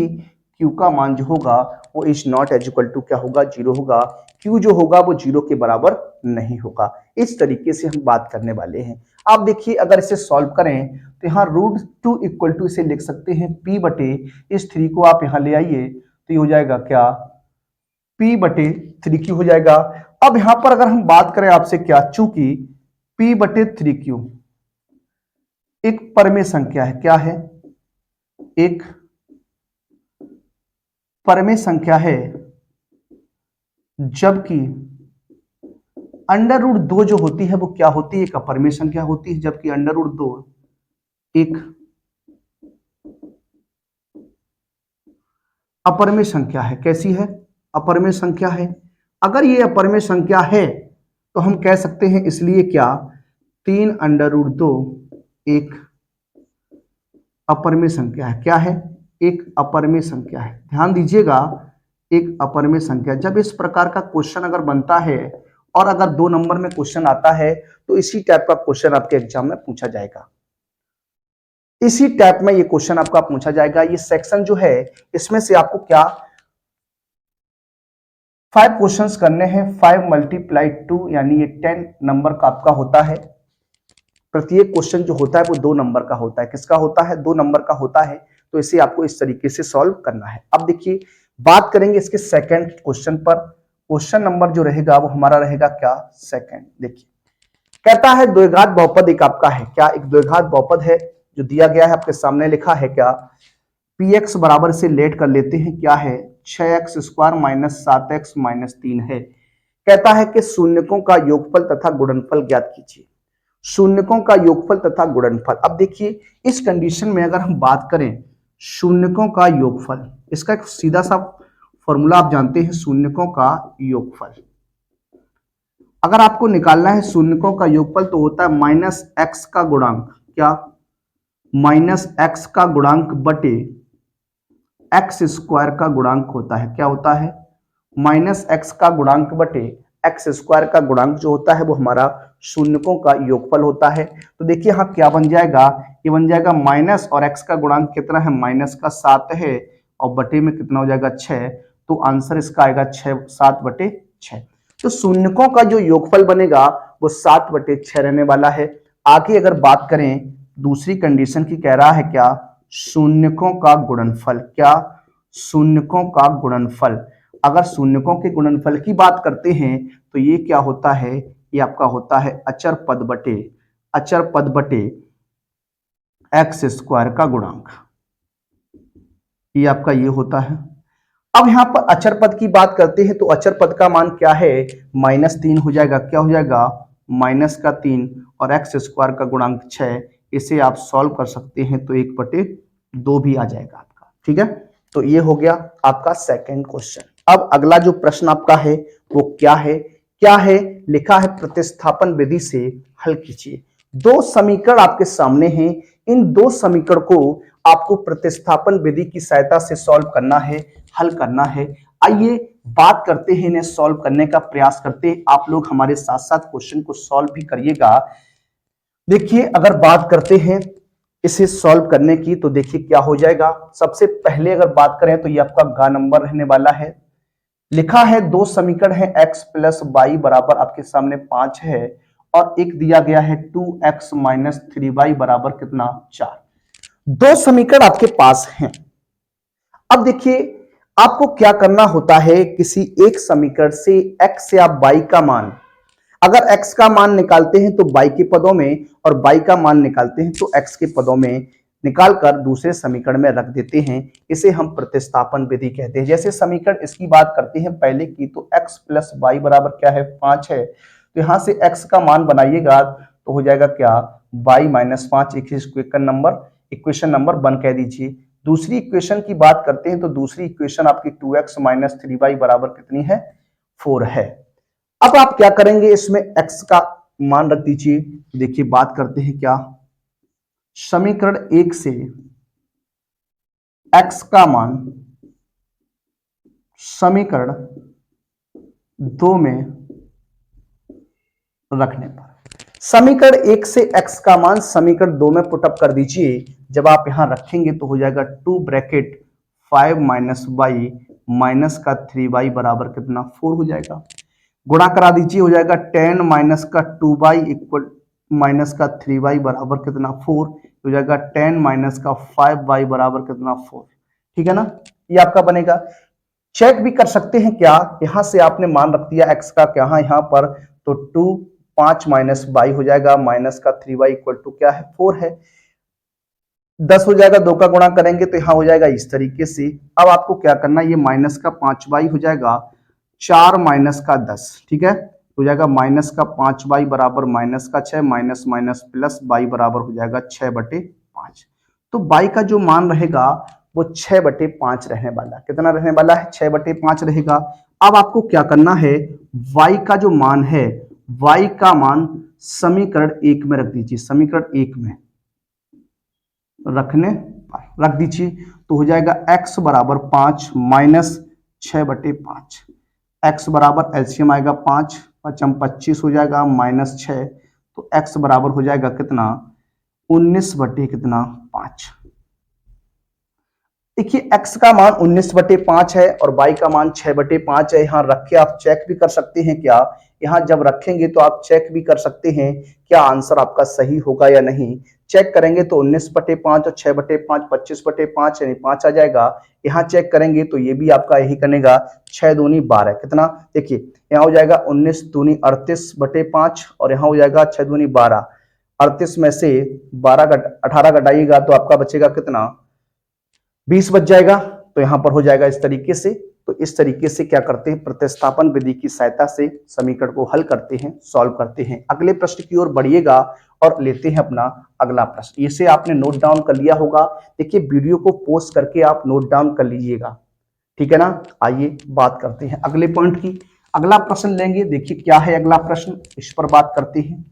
q का मान जो होगा वो is not as equal to क्या होगा, 0 होगा। q जो होगा वो 0 के बराबर नहीं होगा। इस तरीके से हम बात करने वाले हैं। आप देखिए अगर इसे सॉल्व करें तो यहाँ √2 इक्वल टू इसे लिख सकते हैं p बटे इस 3 को आप यहाँ ले आइए, तो ये हो जाएगा क्या, p बटे 3q हो जाएगा। अब यहां पर अगर हम बात करें आपसे, क्या, चूंकि p बटे 3q एक परमेय संख्या है। क्या है, एक परमेय संख्या है, जबकि √2 जो होती है वो क्या होती है, एक अपरमेय संख्या होती है। जबकि √2 एक अपरमेय संख्या है। कैसी है, अपरमेय संख्या है। अगर ये अपरमेय संख्या है तो हम कह सकते हैं इसलिए क्या, 3√2 एक अपरमेय संख्या है। क्या है, एक अपरमेय संख्या है। ध्यान दीजिएगा, एक अपरमेय संख्या। जब इस प्रकार का क्वेश्चन अगर बनता है और अगर 2 नंबर में क्वेश्चन आता है तो इसी टाइप का क्वेश्चन आपके एग्जाम में पूछा जाएगा। इसी टाइप में ये क्वेश्चन आपका पूछा जाएगा। ये सेक्शन जो है इसमें से आपको क्या 5 क्वेश्चंस करने हैं। 5 × 2 यानी ये 10 नंबर का आपका होता है। प्रत्येक क्वेश्चन जो होता है वो 2 नंबर का होता है। किसका होता है, 2 नंबर का होता है। तो इसे आपको इस तरीके से सॉल्व करना है। अब देखिए बात करेंगे इसके सेकंड क्वेश्चन पर। क्वेश्चन नंबर जो रहेगा वो हमारा रहेगा क्या, सेकंड। देखिए कहता है द्विघात बहुपद एक आपका है। क्या, एक द्विघात बहुपद है जो दिया गया है आपके सामने। लिखा है क्या, px बराबर से लेट कर लेते हैं, क्या है 6x² - 7x - 3 है। कहता है कि शून्यकों का योगफल तथा गुणनफल ज्ञात कीजिए। शून्यकों का योगफल तथा गुणनफल। अब देखिए इस कंडीशन में अगर हम बात करें शून्यकों का योगफल, इसका एक सीधा सा फॉर्मूला आप जानते हैं, शून्यकों का योगफल। अगर आपको निकालना है शून्यकों का योगफल तो होता है -x का गुणांक। क्या, -x का गुणांक बटे x² का गुणांक होता है। क्या होता है, -x का गुणांक बटे x² का गुणांक जो होता है वो हमारा शून्यकों का योगफल होता है। तो देखिए यहाँ क्या बन जाएगा, ये बन जाएगा माइनस और x का गुणांक कितना है, -7 है और बटे में कितना हो जाएगा 6। तो आंसर इसका आएगा 7/6। तो शून्यकों का जो योगफल बनेगा वो 7/6 रहने वाला है। आगे अगर बात करें दूसरी कंडीशन की कह रहा है क्या, शून्यकों का गुणनफल, क्या, शून्यकों का गुणनफल। अगर शून्यकों के गुणनफल की बात करते हैं तो ये क्या होता है, ये आपका होता है अचर पद बटे एक्स स्क्वायर का गुणांक, ये आपका ये होता है। अब यहां पर अचर पद की बात करते हैं तो अचर पद का मान क्या है, -3 हो जाएगा, क्या हो जाएगा, -3 और एक्स स्क्वायर का गुणांक 6। इसे आप सॉल्व कर सकते हैं तो 1/2 भी आ जाएगा आपका, ठीक है। तो ये हो गया आपका सेकंड क्वेश्चन। अब अगला जो प्रश्न आपका है वो क्या है, लिखा है प्रतिस्थापन विधि से हल कीजिए। दो समीकरण आपके सामने हैं, इन दो समीकरण को आपको प्रतिस्थापन विधि की सहायता से सॉल्व करना है, हल करना है। आइए बात करते हैं, इन्हें सॉल्व करने का प्रयास करते हैं। आप लोग हमारे साथ साथ क्वेश्चन को सॉल्व भी करिएगा। देखिए अगर बात करते हैं इसे सॉल्व करने की तो देखिए क्या हो जाएगा। सबसे पहले अगर बात करें तो ये आपका गा नंबर रहने वाला है। लिखा है दो समीकरण है x प्लस वाई बराबर आपके सामने 5 है और एक दिया गया है 2x माइनस 3y बराबर कितना 4। दो समीकरण आपके पास हैं। अब देखिए आपको क्या करना होता है, किसी एक समीकरण से x या y का मान, अगर x का मान निकालते हैं तो y के पदों में और y का मान निकालते हैं तो x के पदों में निकालकर दूसरे समीकरण में रख देते हैं। इसे हम प्रतिस्थापन विधि कहते हैं। जैसे समीकरण इसकी बात करते हैं पहले की, तो x प्लस वाई बराबर क्या है 5 है, तो यहां से x का मान बनाइएगा तो हो जाएगा क्या y माइनस 5, इक्वेशन नंबर 1 कह दीजिए। दूसरी इक्वेशन की बात करते हैं तो दूसरी इक्वेशन आपकी 2x माइनस 3y बराबर कितनी है 4 है। अब आप क्या करेंगे, इसमें x का मान रख दीजिए। देखिए बात करते हैं क्या, समीकरण 1 से x का मान समीकरण 2 में रखने पर, समीकरण 1 से x का मान समीकरण 2 में पुटअप कर दीजिए। जब आप यहां रखेंगे तो हो जाएगा 2 ब्रैकेट 5 माइनस वाई माइनस का 3y बराबर कितना 4 हो जाएगा। गुणा करा दीजिए, हो जाएगा 10 माइनस का 2y इक्वल माइनस का 3y बराबर कितना 4, हो जाएगा 10 माइनस का 5y बराबर कितना 4, ठीक है ना। ये आपका बनेगा। चेक भी कर सकते हैं क्या, यहां से आपने मान रख दिया x का क्या है यहां पर, तो 2 5 माइनस वाई हो जाएगा माइनस का 3y इक्वल टू क्या है 4 है। 10 हो जाएगा, 2 का गुणा करेंगे तो यहां हो जाएगा इस तरीके से। अब आपको क्या करना, ये माइनस का 5y हो जाएगा 4 माइनस का 10, ठीक है, हो जाएगा माइनस का 5y बराबर माइनस का 6 माइनस माइनस प्लस y बराबर हो जाएगा 6/5। तो y का जो मान रहेगा वो 6/5 रहने वाला है। कितना रहने वाला है 6/5 रहेगा। अब आपको क्या करना है, y का जो मान है, y का मान समीकरण 1 में रख दीजिए, समीकरण 1 में रख दीजिए तो हो जाएगा x बराबर 5 माइनस 6/5। x बराबर एलसीएम आएगा 5 5 25 हो जाएगा माइनस 6, तो x बराबर हो जाएगा कितना 19/5। देखिए x का मान 19/5 है और y का मान 6/5 है। यहाँ रख के आप चेक भी कर सकते हैं क्या, यहाँ जब रखेंगे तो आप चेक भी कर सकते हैं क्या आंसर आपका सही होगा या नहीं। चेक करेंगे तो 19/5 और 6/5 25/5 यानी 5 आ जाएगा। यहाँ चेक करेंगे तो ये भी आपका यही करेगा 6 दूनी 12 कितना, देखिए यहाँ हो जाएगा 19 दूनी 38/5 और यहाँ हो जाएगा 6 दूनी 12। 38 में से 18 घटाइएगा तो आपका बचेगा कितना 20 बच जाएगा। तो यहां पर हो जाएगा इस तरीके से। तो इस तरीके से क्या करते हैं, प्रतिस्थापन विधि की सहायता से समीकरण को हल करते हैं, सॉल्व करते हैं। अगले प्रश्न की ओर बढ़िएगा और लेते हैं अपना अगला प्रश्न। इसे आपने नोट डाउन कर लिया होगा, देखिए वीडियो को पॉज करके आप नोट डाउन कर लीजिएगा, ठीक है ना। आइए बात करते हैं अगले पॉइंट की। अगला प्रश्न लेंगे, देखिए क्या है अगला प्रश्न, इस पर बात करते हैं।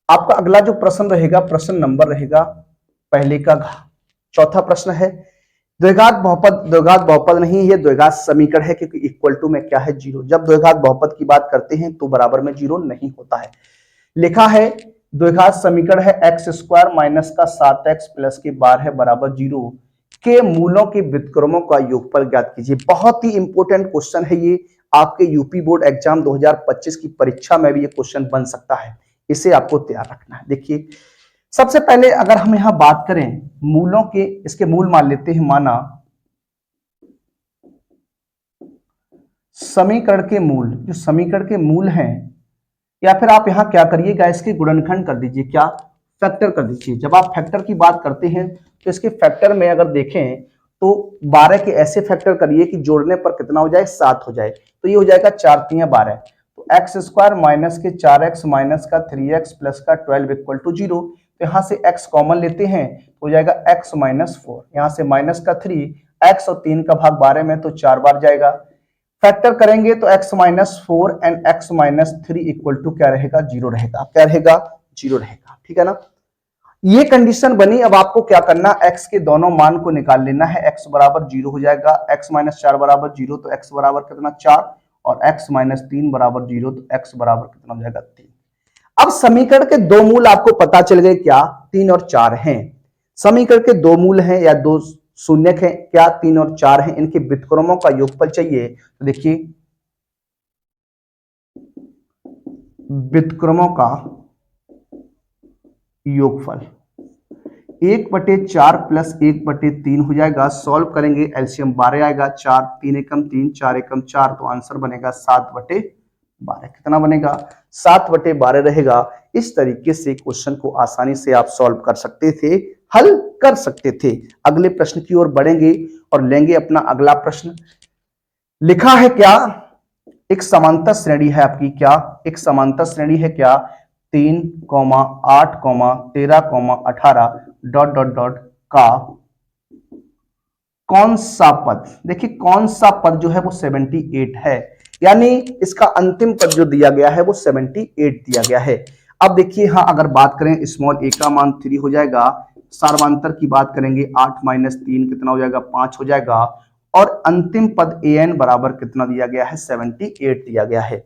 आपका अगला जो प्रश्न रहेगा, प्रश्न नंबर रहेगा पहले का चौथा प्रश्न है। द्विघात बहुपद नहीं, ये द्विघात समीकरण है क्योंकि इक्वल टू में क्या है 0। जब द्विघात बहुपद की बात करते हैं तो बराबर में 0 नहीं होता है। लिखा है द्विघात समीकरण है x स्क्वायर माइनस का 7x प्लस के 12 बराबर 0 के मूलों के व्युत्क्रमों का योगफल ज्ञात कीजिए। बहुत ही इंपॉर्टेंट क्वेश्चन है ये, आपके यूपी बोर्ड एग्जाम 2025 की परीक्षा में भी ये क्वेश्चन बन सकता है, इसे आपको तैयार रखना है। देखिए सबसे पहले अगर हम यहां बात करें मूलों के, इसके मूल मान लेते हैं, माना समीकरण के मूल, जो समीकरण के मूल हैं, या फिर आप यहां क्या करिएगा, इसके गुणनखंड कर दीजिए, क्या फैक्टर कर दीजिए। जब आप फैक्टर की बात करते हैं तो इसके फैक्टर में अगर देखें तो 12 के ऐसे फैक्टर करिए कि जोड़ने पर कितना हो जाए, 7 हो जाए। तो ये हो जाएगा 4 तियां 12, तो एक्स स्क्वायर माइनस के 4x माइनस का 3x प्लस का 12 इक्वल टू 0। तो यहां से x कॉमन लेते हैं तो हो जाएगा x माइनस 4, यहां से माइनस का 3, x और 3 का भाग 12 में तो 4 बार जाएगा। फैक्टर करेंगे तो x minus 4 and x minus 3 equal to क्या रहेगा, 0 रहेगा। क्या रहेगा, 0 रहेगा। ठीक है ना, ये कंडीशन बनी। अब आपको क्या करना, x के दोनों मान को निकाल लेना है। x बराबर 0 हो जाएगा, x माइनस 4 बराबर 0, तो x बराबर कितना 4, और x माइनस 3 बराबर 0, तो x बराबर कितना हो जाएगा 3। अब समीकरण के दो मूल आपको पता चल गए, क्या 3 और 4 हैं। समीकरण के दो मूल हैं या दो शून्यक हैं, क्या 3 और 4 हैं। इनके व्युत्क्रमों का योगफल चाहिए, तो देखिए व्युत्क्रमों का योगफल 1/4 प्लस 1/3 हो जाएगा। सॉल्व करेंगे, एलसीएम 12 आएगा, 4 3 एकम 3, 4 एकम 4, तो आंसर बनेगा 7/12। कितना बनेगा, 7/12 रहेगा। इस तरीके से क्वेश्चन को आसानी से आप सॉल्व कर सकते थे, हल कर सकते थे। अगले प्रश्न की ओर बढ़ेंगे और लेंगे अपना अगला प्रश्न। लिखा है क्या, एक समांतर श्रेणी है आपकी, क्या एक समांतर श्रेणी है, क्या 3, 8, 13, 18 डॉट डॉट डॉट का कौन सा पद, देखिए कौन सा पद जो है वो 78 है, यानी इसका अंतिम पद जो दिया गया है वो 78 दिया गया है। अब देखिए, हाँ अगर बात करें स्मॉल ए का मान 3 हो जाएगा, सार्वंतर की बात करेंगे 8 माइनस 3 कितना हो जाएगा, 5 हो जाएगा, और अंतिम पद an बराबर कितना दिया गया है, 78 दिया गया है।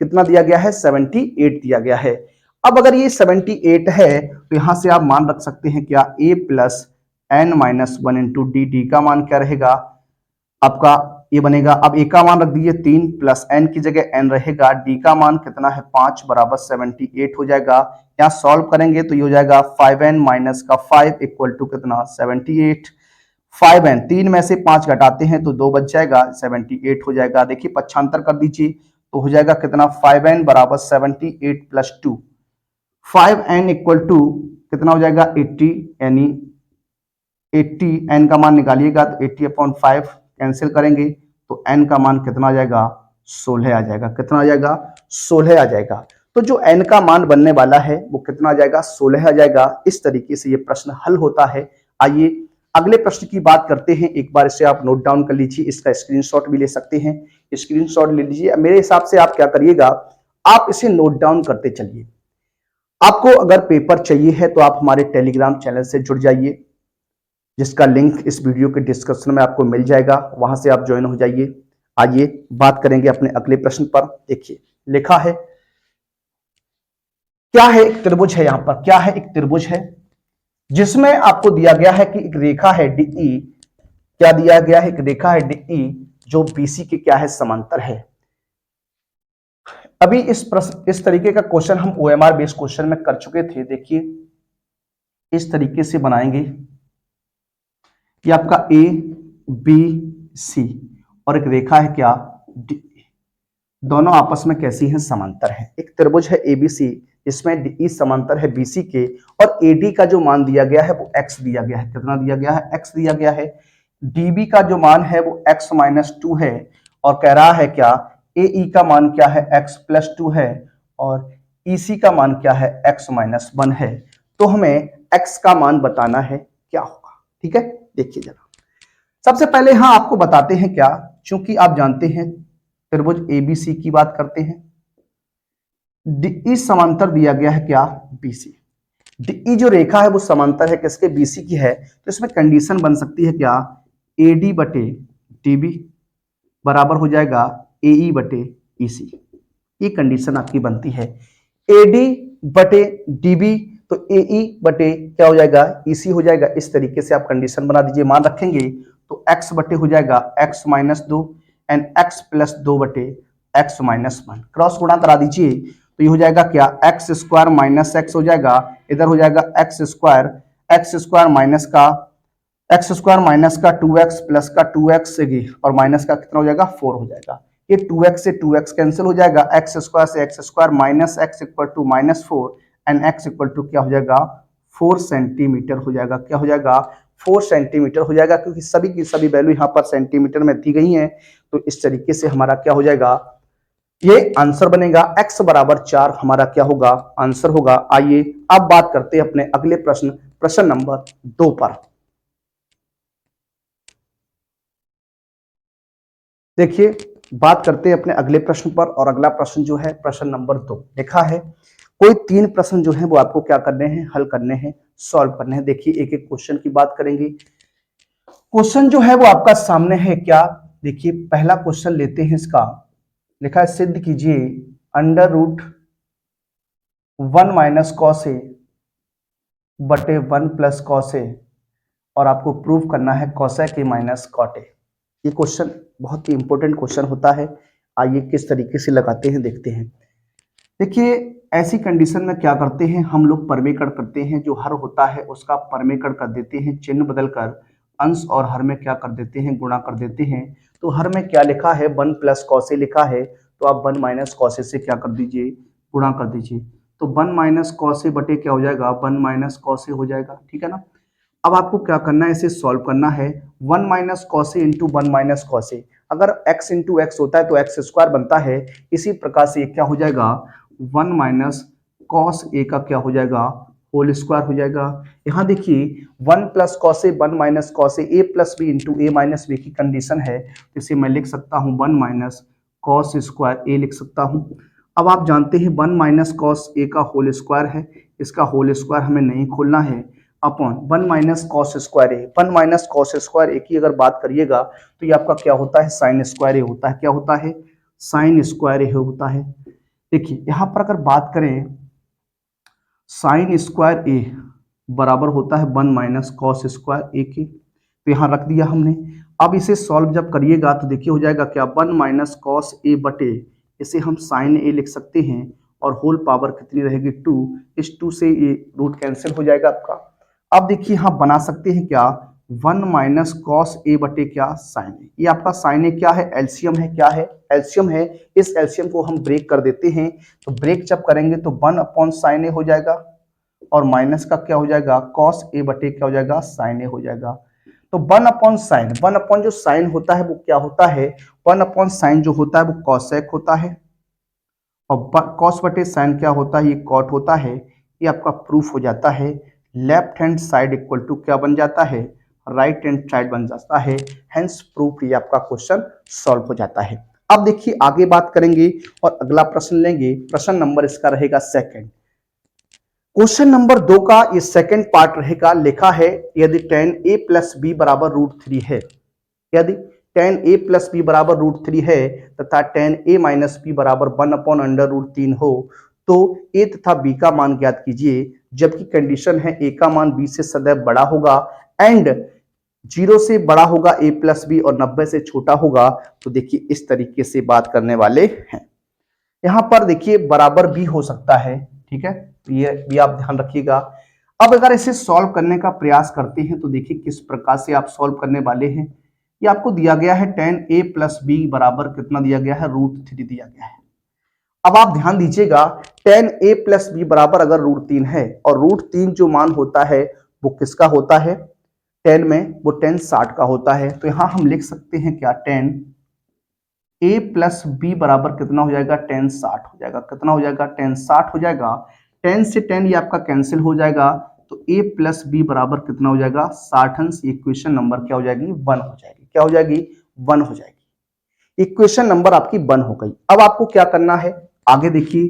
कितना दिया गया है, 78 दिया गया है। अब अगर ये 78 है तो यहां से आप मान रख सकते हैं क्या, a plus n minus 1 into d, d का मान क्या रहेगा आपका, ये बनेगा। अब ए का मान रख दीजिए 3 प्लस एन की जगह एन रहेगा, डी का मान कितना है 5 बराबर 78 हो जाएगा। यहाँ सॉल्व करेंगे तो ये हो जाएगा 5n माइनस का 5 इक्वल टू कितना 78। 5n 3 में से 5 घटाते हैं तो 2 बच जाएगा, 78 हो जाएगा। देखिए पक्षांतर कर दीजिए तो हो जाएगा कितना, 5n बराबर 78 प्लस 2, 5n इक्वल टू कितना हो जाएगा 80, यानी 80 n का मान निकालिएगा तो 80/5 कैंसिल करेंगे तो n का मान कितना आ जाएगा, 16 आ जाएगा। कितना आ जाएगा, 16 आ जाएगा। तो जो n का मान बनने वाला है वो कितना आ जाएगा, 16 आ जाएगा। इस तरीके से ये प्रश्न हल होता है। आइए अगले प्रश्न की बात करते हैं। एक बार इसे आप नोट डाउन कर लीजिए, इसका स्क्रीनशॉट भी ले सकते हैं। स्क्रीनशॉट ले लीजिए। मेरे हिसाब से आप क्या करिएगा, आप इसे नोट डाउन करते चलिए। आपको अगर पेपर चाहिए है तो आप हमारे टेलीग्राम चैनल से जुड़ जाइए, जिसका लिंक इस वीडियो के डिस्क्रिप्शन में आपको मिल जाएगा, वहां से आप ज्वाइन हो जाइए। आइए बात करेंगे अपने अगले प्रश्न पर। देखिए लिखा है, क्या है, एक त्रिभुज है। यहां पर क्या है, एक त्रिभुज है जिसमें आपको दिया गया है कि एक रेखा है डीई, क्या दिया गया है, एक रेखा है डीई जो बीसी के क्या है, समांतर है। अभी इस तरीके का क्वेश्चन हम ओएमआर बेस्ड क्वेश्चन में कर चुके थे। देखिए इस तरीके से बनाएंगे कि आपका ए बी सी और एक रेखा है क्या डी, दोनों आपस में कैसी हैं, समांतर है। एक त्रिभुज है एबीसी इसमें डी समांतर है बीसी के, और एडी का जो मान दिया गया है वो एक्स दिया गया है। कितना दिया गया है, एक्स दिया गया है। डीबी का जो मान है वो एक्स माइनस 2 है, और कह रहा है क्या, एई का मान क्या है, एक्स प्लस 2 है, और ईसी का मान क्या है, एक्स माइनस 1 है। तो हमें एक्स का मान बताना है क्या होगा। ठीक है, देखिए जरा सबसे पहले हाँ आपको बताते हैं क्या, क्योंकि आप जानते हैं त्रिभुज एबीसी की बात करते हैं। डीई समांतर दिया गया है क्या, बीसी। डीई जो रेखा है वो समांतर है किसके, बीसी की है। तो इसमें कंडीशन बन सकती है क्या, एडी बटे डीबी बराबर हो जाएगा एई बटे ईसी। ये कंडीशन आपकी बनती है। एडी बटे डीबी तो एई बटे क्या हो जाएगा, ईसी हो जाएगा। इस तरीके से आप कंडीशन बना दीजिए। मान रखेंगे तो x बटे हो जाएगा x minus 2 and x plus 2 बटे x माइनस 1। क्रॉस गुणा करा दीजिए तो ये हो जाएगा क्या, एक्स स्क्वायर माइनस एक्स हो जाएगा, इधर हो जाएगा एक्स स्क्वायर माइनस का 2x प्लस का 2x और माइनस का कितना हो जाएगा 4 हो जाएगा। ये 2x से 2x कैंसिल हो जाएगा, एक्स स्क्वायर से x square minus x equal to -4 and x equal to क्या हो जाएगा 4 सेंटीमीटर हो जाएगा। क्या हो जाएगा 4 सेंटीमीटर हो जाएगा, क्योंकि सभी की सभी वैल्यू यहाँ पर सेंटीमीटर में दी गई है। तो इस तरीके से हमारा क्या हो जाएगा, ये आंसर बनेगा x बराबर 4 हमारा क्या होगा आंसर होगा। आइए अब बात करते हैं अपने अगले प्रश्न नंबर 2 पर। देखिए बात करते हैं अपने अगले प्रश्न पर, और अगला प्रश्न जो है प्रश्न नंबर 2 लिखा है। कोई 3 प्रश्न जो है वो आपको क्या करने हैं, हल करने हैं, सॉल्व करने हैं। देखिए एक एक क्वेश्चन की बात करेंगे। क्वेश्चन जो है वो आपका सामने है क्या, देखिए पहला क्वेश्चन लेते हैं। इसका लिखा है सिद्ध कीजिए under root 1 minus cos A बटे 1 प्लस कॉस ए, और आपको प्रूव करना है cosec A minus cot A. ये क्वेश्चन बहुत ही इंपॉर्टेंट क्वेश्चन होता है। आइए किस तरीके से लगाते हैं देखते हैं। देखिए ऐसी कंडीशन में क्या करते हैं हम लोग, परमेकड़ करते हैं। जो हर होता है उसका परमेकड़ कर देते हैं, चिन्ह बदलकर अंश और हर में क्या कर देते हैं, गुणा कर देते हैं। तो हर में क्या लिखा है 1 प्लस कॉसे लिखा है, तो आप 1 माइनस कॉसे से क्या कर दीजिए, गुणा कर दीजिए। तो 1 माइनस कॉसे बटे क्या हो जाएगा 1 माइनस कॉसे हो जाएगा, ठीक है ना। अब आपको क्या करना है, इसे सॉल्व करना है। 1 माइनस कॉसे इंटू 1 माइनस कॉसे, अगर x इंटू एक्स होता है तो एक्स स्क्वायर बनता है। इसी प्रकार से क्या हो जाएगा 1 माइनस कॉस ए का क्या हो जाएगा होल स्क्वायर हो जाएगा। यहाँ देखिए 1 प्लस कॉसे 1 माइनस कॉसे ए प्लस बी इंटू ए माइनस बी की कंडीशन है, तो इसे मैं लिख सकता हूँ 1 माइनस कॉस स्क्वायर ए लिख सकता हूँ। अब आप जानते हैं 1 माइनस कॉस ए का होल स्क्वायर है, इसका होल स्क्वायर हमें नहीं खोलना है, अपॉन 1 माइनस कॉस स्क्वायर ए। 1 माइनस कॉस स्क्वायर ए की अगर बात करिएगा तो ये आपका क्या होता है साइन स्क्वायर ए होता है। क्या होता है साइन स्क्वायर ए होता है। देखिए यहाँ पर अगर बात करें साइन स्क्वायर ए बराबर होता है 1 माइनस कॉस स्क्वायर ए के, तो यहाँ रख दिया हमने। अब इसे सॉल्व जब करिएगा तो देखिए हो जाएगा क्या 1 माइनस कॉस ए बटे, इसे हम साइन ए लिख सकते हैं, और होल पावर कितनी रहेगी 2। इस 2 से ये रूट कैंसिल हो जाएगा आपका। अब देखिए हम बना सकते हैं क्या 1 माइनस कॉस ए बटे क्या साइन ए। ये आपका साइन ए क्या है एलसीएम है, क्या है एलसीएम है। इस एलसीएम को हम ब्रेक कर देते हैं, तो ब्रेक जब करेंगे तो 1 अपॉन साइन ए हो जाएगा, और माइनस का क्या हो जाएगा कॉस ए बटे क्या हो जाएगा साइन ए हो जाएगा। तो 1 अपॉन साइन, 1 अपॉन जो साइन होता है वो क्या होता है 1 अपॉन साइन जो होता है वो कॉसेक होता है, और कॉस बटे साइन क्या होता है ये कॉट होता है। ये आपका प्रूफ हो जाता है। Left hand side equal to क्या बन जाता है राइट हैंड साइड बन जाता है। हेंस प्रूफ ये आपका क्वेश्चन सॉल्व हो जाता है। अब देखिए आगे बात करेंगे और अगला प्रश्न लेंगे। प्रश्न नंबर इसका रहेगा सेकंड। क्वेश्चन नंबर 2 का ये सेकंड पार्ट रहेगा। लिखा है यदि tan a प्लस बी बराबर √3 है, यदि tan a प्लस बी बराबर √3 है तथा tan a माइनस बी बराबर 1 अपॉन अंडर √3 हो, तो a तथा b का मान ज्ञात कीजिए। जबकि कंडीशन है a का मान b से सदैव बड़ा होगा एंड 0 से बड़ा होगा a प्लस बी और 90 से छोटा होगा। तो देखिए इस तरीके से बात करने वाले हैं। यहाँ पर देखिए बराबर भी हो सकता है, ठीक है, ये भी आप ध्यान रखिएगा। अब अगर इसे सॉल्व करने का प्रयास करते हैं तो देखिए किस प्रकार से आप सॉल्व करने वाले हैं। ये आपको दिया गया है tan a प्लस बी बराबर कितना दिया गया है √3 दिया गया है। अब आप ध्यान दीजिएगा tan a प्लस बी बराबर अगर √3 है, और √3 जो मान होता है वो किसका होता है 10 में, वो tan 60 का होता है। तो यहाँ हम लिख सकते हैं क्या tan a प्लस बी बराबर कितना हो जाएगा tan 60 हो जाएगा। कितना हो जाएगा tan 60 हो जाएगा। 10 से 10 ये आपका कैंसिल हो जाएगा, तो a प्लस बी बराबर कितना हो जाएगा 60 अंश। इक्वेशन नंबर क्या हो जाएगी 1 हो जाएगी। क्या हो जाएगी 1 हो जाएगी। इक्वेशन नंबर आपकी 1 हो गई। अब आपको क्या करना है आगे देखिए,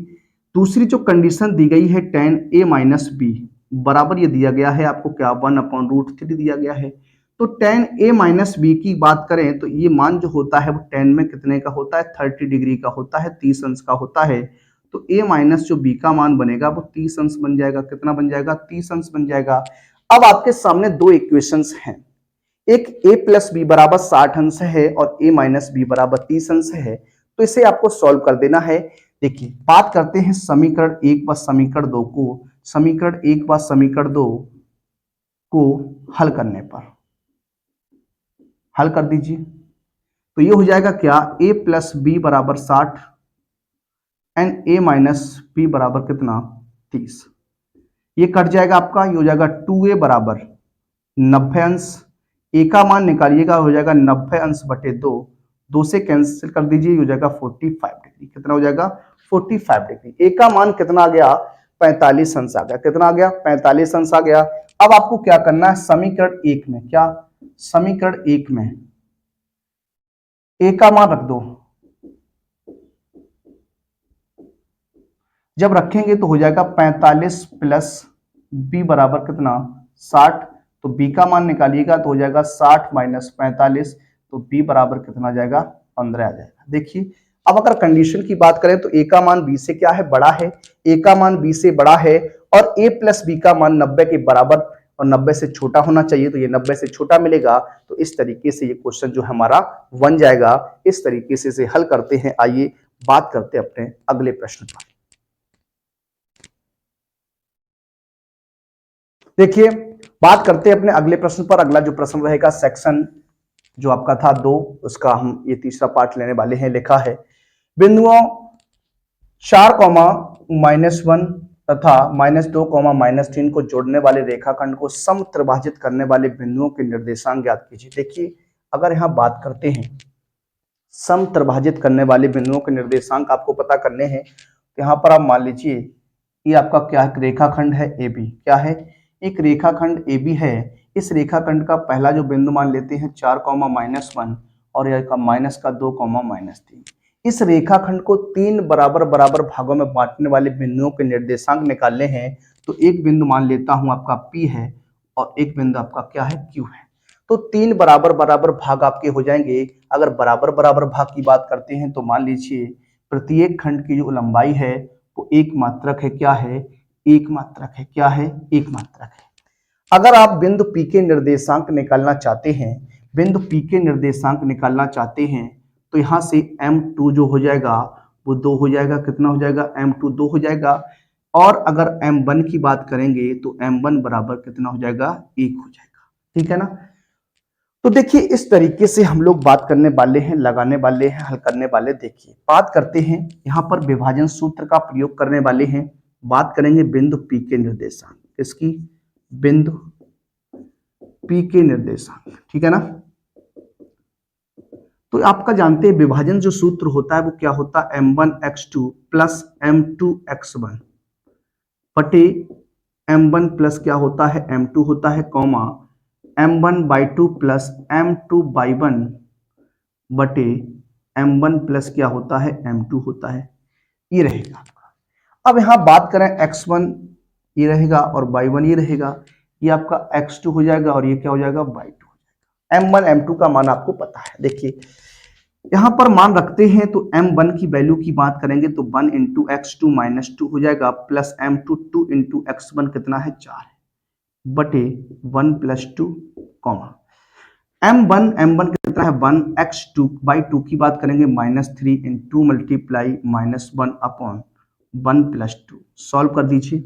दूसरी जो कंडीशन दी गई है tan a माइनस बी बराबर ये दिया गया है आपको क्या 1 अपॉन √3 दिया गया है। तो tan a माइनस बी की बात करें तो ये मान जो होता है वो tan में कितने का होता है 30 डिग्री का होता है, 30 अंश का होता है। तो a माइनस जो b का मान बनेगा वो 30 अंश बन जाएगा। कितना बन जाएगा 30 अंश बन जाएगा। अब आपके सामने दो इक्वेशंस हैं, एक a प्लस बी बराबर 60 अंश है और a माइनस बी बराबर 30 अंश है। तो इसे आपको सॉल्व कर देना है। देखिए बात करते हैं समीकरण 1 व समीकरण 2 को, समीकरण 1 व समीकरण 2 को हल करने पर, हल कर दीजिए तो ये हो जाएगा क्या, a प्लस बी बराबर 60 एंड a माइनस बी बराबर कितना 30। ये कट जाएगा आपका, ये हो जाएगा 2a बराबर 90 अंश, a का मान निकालिएगा हो जाएगा 90 अंश बटे 2, 2 से कैंसिल कर दीजिए हो जाएगा 45 डिग्री। कितना हो जाएगा 45 डिग्री। a का मान कितना आ गया 45 अंश आ गया। कितना आ गया 45 अंश आ गया। अब आपको क्या करना है, समीकरण 1 में, क्या समीकरण 1 में a का मान रख दो। जब रखेंगे तो हो जाएगा 45 प्लस बी बराबर कितना 60, तो बी का मान निकालिएगा तो हो जाएगा 60 माइनस 45, तो बी बराबर कितना आ जाएगा 15 आ जाएगा। देखिए अब अगर कंडीशन की बात करें तो ए का मान बी से क्या है बड़ा है, ए का मान बी से बड़ा है और ए प्लस बी का मान 90 के बराबर और 90 से छोटा होना चाहिए, तो ये 90 से छोटा मिलेगा। तो इस तरीके से ये क्वेश्चन जो हमारा बन जाएगा। इस तरीके से इसे हल करते हैं। आइए बात करते हैं अपने अगले प्रश्न पर। देखिए बात करते हैं अपने अगले प्रश्न पर। अगला जो प्रश्न रहेगा सेक्शन जो आपका था 2, उसका हम ये तीसरा पार्ट लेने वाले हैं। लिखा है बिंदुओं 4, -1 तथा -2, -3 को जोड़ने वाले रेखाखंड को समत्रिभाजित करने वाले बिंदुओं के निर्देशांक ज्ञात कीजिए। देखिए अगर यहां बात करते हैं समत्रिभाजित करने वाले बिंदुओं के निर्देशांक आपको पता करने हैं, तो यहां पर आप मान लीजिए ये आपका क्या है, रेखाखंड है ए बी। क्या है, एक रेखाखंड ए बी है। इस रेखाखंड का पहला जो बिंदु मान लेते हैं 4, -1 और यह का -2, -3। इस रेखाखंड को 3 बराबर बराबर भागों में बांटने वाले बिंदुओं के निर्देशांक निकालने हैं। तो एक बिंदु मान लेता हूं आपका P है और एक बिंदु आपका क्या है Q है। तो 3 बराबर बराबर भाग आपके हो जाएंगे। अगर बराबर बराबर भाग की बात करते हैं तो मान लीजिए प्रत्येक खंड की जो लंबाई है वो एक मात्रक है। क्या है, एक मात्रक है। क्या है, एक मात्रक है। अगर आप बिंदु P के निर्देशांक निकालना चाहते हैं, बिंदु P के निर्देशांक निकालना चाहते हैं, तो यहां से M2 जो हो जाएगा वो 2 हो जाएगा। कितना हो जाएगा, M2 2 हो जाएगा। और अगर M1 की बात करेंगे तो M1 बराबर कितना हो जाएगा, 1 हो जाएगा। ठीक है ना। तो देखिए इस तरीके से हम लोग बात करने वाले हैं, लगाने वाले हैं, हल करने वाले। देखिए बात करते हैं यहाँ पर विभाजन सूत्र का प्रयोग करने वाले हैं। बात करेंगे बिंदु P के निर्देशांक, इसकी बिंदु P के निर्देशांक। ठीक है ना। तो आपका जानते हैं विभाजन जो सूत्र होता है वो क्या होता है, M1x2 प्लस M2x1 बटे M1 प्लस क्या होता है M2 होता है, कौमा M1/2 प्लस M2/1 बटे M1 प्लस क्या होता है M2 होता है। ये रहेगा। अब यहां बात करें x1 ये रहेगा और y1 ये रहेगा। ये आपका x2 हो जाएगा और ये क्या हो जाएगा y2 हो जाएगा। M1 M2 का मान आपको पता है। देखिए यहां पर मान रखते हैं तो M1 की वैल्यू की बात करेंगे तो 1 इंटू x2 -2 हो जाएगा प्लस M2 2 इंटू x1 कितना है 4 है बटे 1 + 2 कॉमा M1 कितना है 1x2/2 की बात करेंगे -3 इंटू मल्टीप्लाई -1 अपॉन 1 + 2। सॉल्व कर दीजिए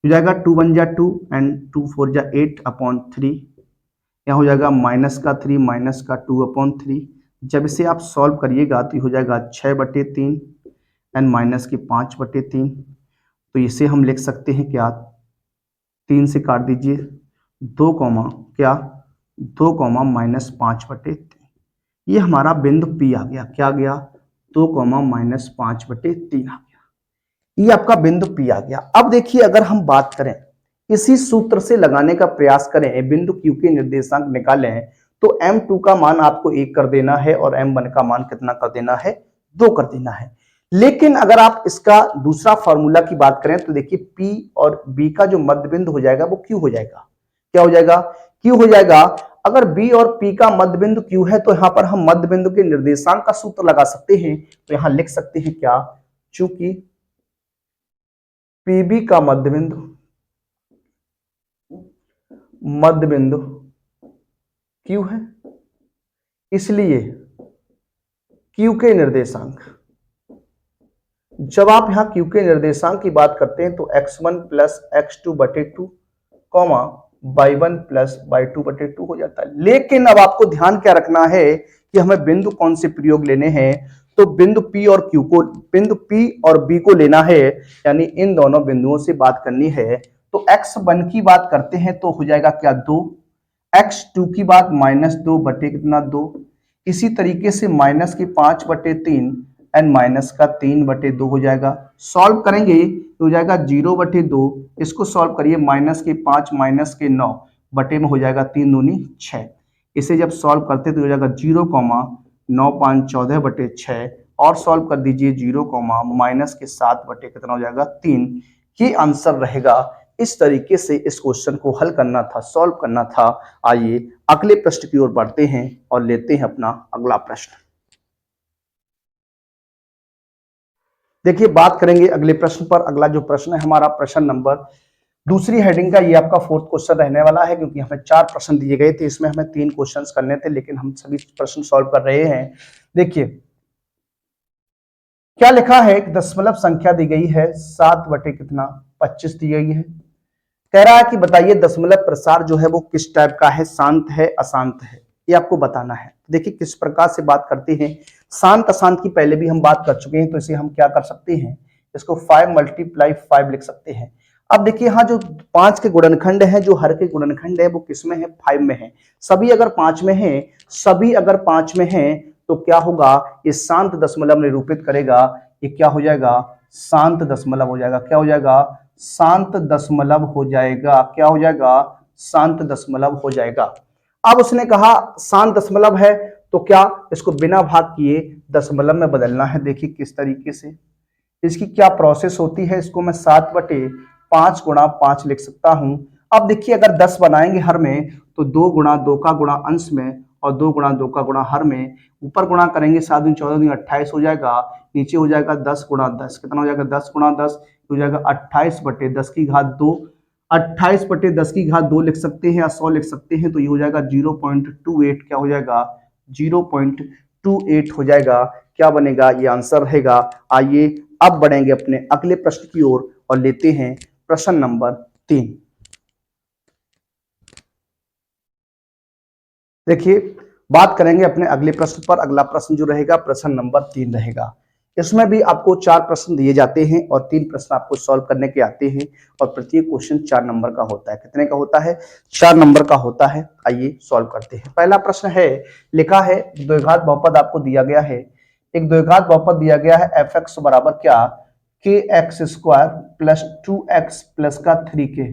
हो जाएगा 2 × 1 = 2 एंड 2 × 4 = 8 अपॉन 3। यहाँ हो जाएगा -3 जब इसे आप सॉल्व करिएगा तो हो जाएगा 6/3 एंड -5/3। तो इसे हम लिख सकते हैं क्या, 3 से काट दीजिए 2 क्या 2 -5/3। ये हमारा बिंदु P आ गया। क्या आ गया, 2 -5/3 आ गया। ये आपका बिंदु P आ गया। अब देखिए अगर हम बात करें इसी सूत्र से लगाने का प्रयास करें, बिंदु Q के निर्देशांक निकालें, तो M2 का मान आपको 1 कर देना है और M1 का मान कितना कर देना है, 2 कर देना है। लेकिन अगर आप इसका दूसरा फॉर्मूला की बात करें तो देखिए P और B का जो मध्य बिंदु हो जाएगा वो Q हो जाएगा। क्या हो जाएगा, Q हो जाएगा। अगर B और P का मध्य बिंदु Q है तो यहां पर हम मध्य बिंदु के निर्देशांक का सूत्र लगा सकते हैं। तो यहां लिख सकते हैं क्या, चूंकि PB का मध्य बिंदु Q है, इसलिए Q के निर्देशांक जब आप यहाँ क्यू के निर्देशांक की बात करते हैं तो x1 प्लस x2 बटे 2 कॉमा y1 प्लस y2 बटे 2 हो जाता है। लेकिन अब आपको ध्यान क्या रखना है कि हमें बिंदु कौन से प्रयोग लेने हैं, तो बिंदु P और Q को, बिंदु P और B को लेना है, यानी इन दोनों बिंदुओं से बात करनी है। तो x1 की बात करते हैं तो हो जाएगा क्या 2, x2 की बात -2 बटे कितना 2, इसी तरीके से माइनस के 5 बटे 3 एंड माइनस का 3 बटे 2 हो जाएगा। सॉल्व करेंगे तो हो जाएगा 0 बटे 2, इसको सॉल्व करिए माइनस के 5 माइनस के 9 बटे में हो जाएगा 3 दूनी 6, इसे जब सॉल्व करते तो हो जाएगा 0,9 5 14 बटे 6 और सॉल्व कर दीजिए 0, माइनस के 7 बटे कितना हो जाएगा 3। ये आंसर रहेगा। इस तरीके से इस क्वेश्चन को हल करना था, सॉल्व करना था। आइए अगले प्रश्न की ओर बढ़ते हैं और लेते हैं अपना अगला प्रश्न। देखिए बात करेंगे अगले प्रश्न पर। अगला जो प्रश्न है हमारा प्रश्न नंबर, दूसरी हेडिंग का, ये आपका 4th क्वेश्चन रहने वाला है, क्योंकि हमें 4 प्रश्न दिए गए थे, इसमें हमें 3 क्वेश्चंस करने थे, लेकिन हम सभी प्रश्न सॉल्व कर रहे हैं। देखिए क्या लिखा है, एक दशमलव संख्या दी गई है 7 बटे कितना 25 दी गई है। कह रहा है कि बताइए दशमलव प्रसार जो है वो किस टाइप का है, शांत है अशांत है, ये आपको बताना है। देखिए किस प्रकार से बात करते हैं, शांत अशांत की पहले भी हम बात कर चुके हैं, तो इसे हम क्या कर सकते हैं, इसको 5 × 5 लिख सकते हैं। अब देखिए यहाँ जो 5 के गुणनखंड है, जो हर के गुणनखंड है वो किस में है, 5 में है। सभी अगर 5 में है, सभी अगर 5 में है तो क्या होगा, ये शांत दशमलव निरूपित करेगा। ये क्या हो जाएगा, शांत दशमलव हो जाएगा। क्या हो जाएगा, शांत दशमलव हो जाएगा। क्या हो जाएगा, शांत दशमलव हो जाएगा। अब उसने कहा शांत दशमलव है तो क्या इसको बिना भाग किए दशमलव में बदलना है। देखिए किस तरीके से इसकी क्या प्रोसेस होती है। इसको मैं 7 बटे 5 × 5 लिख सकता हूं। अब देखिए अगर 10 बनाएंगे हर में तो 2 × 2 का गुणा अंश में और 2 × 2 का गुणा हर में, ऊपर गुणा करेंगे 7 दूनी 14 दूनी 28 हो जाएगा, नीचे हो जाएगा 10 × 10, कितना हो जाएगा 10 × 10 हो जाएगा 28 बटे 10 की घात 2, 28 बटे 10 की घात 2 लिख सकते हैं या 100 लिख सकते हैं, तो ये हो जाएगा 0.28। क्या हो जाएगा, 0.28 हो जाएगा। क्या बनेगा, ये आंसर रहेगा। आइए अब बढ़ेंगे अपने अगले प्रश्न की ओर और लेते हैं प्रश्न नंबर 3। देखिए बात करेंगे अपने अगले प्रश्न पर। अगला प्रश्न जो रहेगा प्रश्न नंबर 3 रहेगा। इसमें भी आपको 4 प्रश्न दिए जाते हैं और 3 प्रश्न आपको सॉल्व करने के आते हैं और प्रत्येक क्वेश्चन 4 नंबर का होता है। कितने का होता है, 4 नंबर का होता है। आइए सॉल्व करते हैं। पहला प्रश्न है, लिखा है द्विघात बहुपद आपको दिया गया है। एक द्विघात बहुपद दिया गया है fx बराबर क्या, kx² प्लस 2x प्लस का 3k।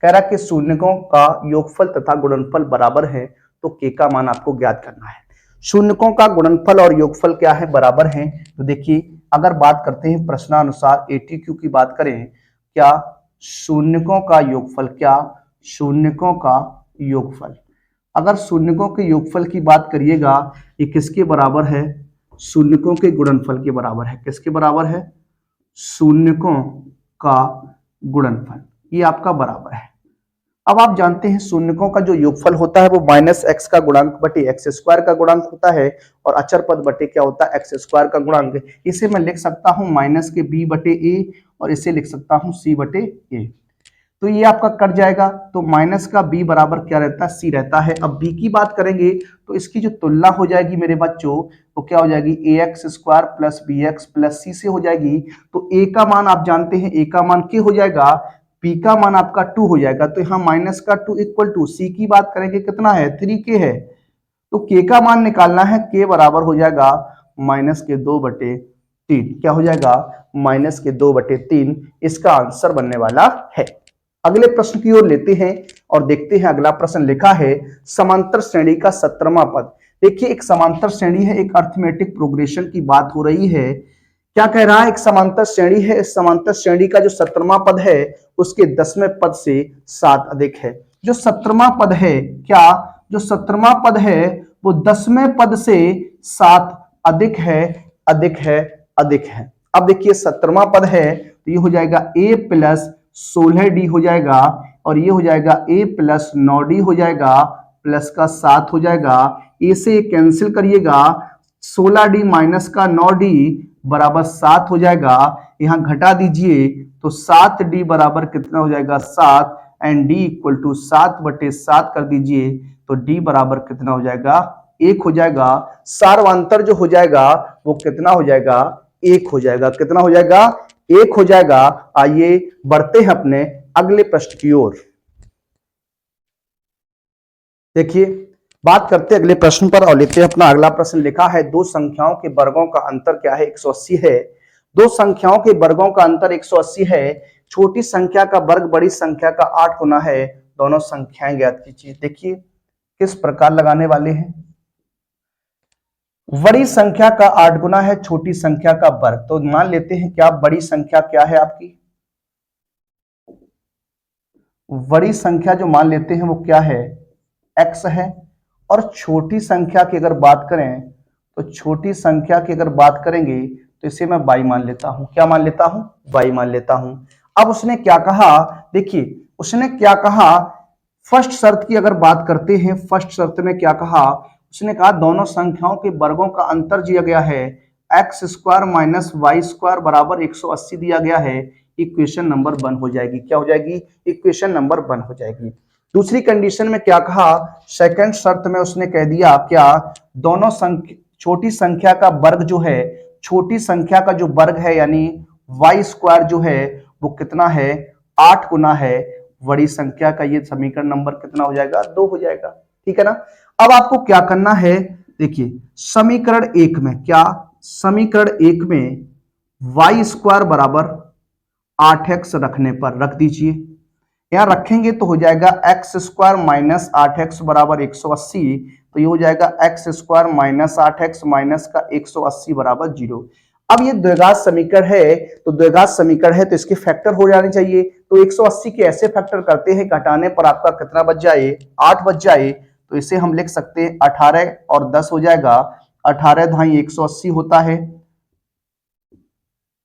कह रहा है कि शून्यकों का योगफल तथा गुणनफल बराबर है, तो k का मान आपको ज्ञात करना है। शून्यकों का गुणनफल और योगफल क्या है, बराबर है। तो देखिए अगर बात करते हैं प्रश्नानुसार ATQ की बात करें, क्या शून्यकों का योगफल, क्या शून्यकों का योगफल, अगर शून्यकों के योगफल की बात करिएगा, ये किसके बराबर है, शून्यकों के गुणनफल के बराबर है। किसके बराबर है, शून्यकों का गुणनफल, ये आपका बराबर है। अब आप जानते हैं शून्यकों का जो योगफल होता है वो -x का गुणांक बटे x² का गुणांक होता है और अचर पद बटे क्या होता है, x² का गुणांक। इसे मैं लिख सकता हूं माइनस के b बटे a और इसे लिख सकता हूं c बटे a। तो ये आपका कट जाएगा, तो माइनस का b बराबर क्या रहता है, c रहता है। अब b की बात करेंगे तो इसकी जो तुलना हो जाएगी मेरे बच्चों, तो क्या हो जाएगी, ax² plus bx plus c से हो जाएगी। तो a का मान आप जानते हैं, a का मान क्या हो जाएगा, p का मान आपका 2 हो जाएगा। तो यहाँ माइनस का 2 इक्वल टू c की बात करेंगे कितना है, 3k है। तो k का मान निकालना है, k बराबर हो जाएगा -2/3। क्या हो जाएगा, -2/3। इसका आंसर बनने वाला है। अगले प्रश्न की ओर लेते हैं और देखते हैं। अगला प्रश्न लिखा है समांतर श्रेणी का 17वां पद। देखिए एक समांतर श्रेणी है, एक अर्थमेटिक प्रोग्रेशन की बात हो रही है। क्या कह रहा है, एक समांतर श्रेणी है, इस समांतर श्रेणी का जो 17वां पद है उसके 10वें पद से 7 अधिक है। जो 17वां पद है, क्या जो 17वां पद है वो 10वें पद से 7 अधिक है, अधिक है, अधिक है। अब देखिए 17वां पद है तो ये हो जाएगा a प्लस 16d हो जाएगा और ये हो जाएगा a प्लस 9d हो जाएगा प्लस का 7 हो जाएगा। a से कैंसिल करिएगा, 16d माइनस का 9d बराबर 7 हो जाएगा। यहां घटा दीजिए तो 7d बराबर कितना हो जाएगा 7, एंड d इक्वल टू 7/7 कर दीजिए तो d बराबर कितना हो जाएगा 1 हो जाएगा। सार्वंतर जो हो जाएगा वो कितना हो जाएगा 1 हो जाएगा। कितना हो जाएगा 1 हो जाएगा। आइए बढ़ते हैं अपने अगले प्रश्न की ओर। देखिए बात करते हैं अगले प्रश्न पर और लेते हैं अपना अगला प्रश्न। लिखा है दो संख्याओं के वर्गों का अंतर क्या है 180 है। दो संख्याओं के वर्गों का अंतर 180 है। छोटी संख्या का वर्ग बड़ी संख्या का 8 गुना है। दोनों संख्याएं ज्ञात कीजिए। देखिए किस प्रकार लगाने वाले हैं। बड़ी संख्या का 8 गुना है छोटी संख्या का वर्ग, तो मान लेते हैं क्या बड़ी संख्या क्या है आपकी। बड़ी संख्या जो मान लेते हैं वो क्या है x है। और छोटी संख्या की अगर बात करें तो छोटी संख्या की अगर बात करेंगे तो इसे मैं y मान लेता हूं। क्या मान लेता हूं y मान लेता हूं। अब उसने क्या कहा, देखिए उसने क्या कहा, फर्स्ट शर्त की अगर बात करते हैं, फर्स्ट शर्त में क्या कहा, उसने कहा दोनों संख्याओं के वर्गों का अंतर दिया गया है x square minus y square बराबर 180 दिया गया है। इक्वेशन नंबर 1 हो जाएगी। क्या हो जाएगी इक्वेशन नंबर 1 हो जाएगी। दूसरी कंडीशन में क्या कहा, सेकंड शर्त में उसने कह दिया क्या दोनों छोटी संख्या का वर्ग जो है, छोटी संख्या का जो वर्ग है यानी वाई स्क्वायर जो है वो कितना है 8 गुना है बड़ी संख्या का। ये समीकरण नंबर कितना हो जाएगा 2 हो जाएगा। ठीक है ना। अब आपको क्या करना है, देखिए समीकरण 1 में क्या, समीकरण 1 में वाई स्क्वायर बराबर 8x रखने पर रख दीजिए। यहां रखेंगे तो हो जाएगा एक्स स्क्वायर माइनस 8x बराबर 180। तो ये हो जाएगा x square minus 8x minus का 180 बराबर 0। अब ये द्विघात समीकरण है, तो द्विघात समीकरण है तो इसके फैक्टर हो जाने चाहिए। तो 180 के ऐसे फैक्टर करते हैं घटाने पर आपका कितना बच जाए 8 बच जाए। तो इसे हम लिख सकते हैं 18 और 10 हो जाएगा। 18 × 180 होता है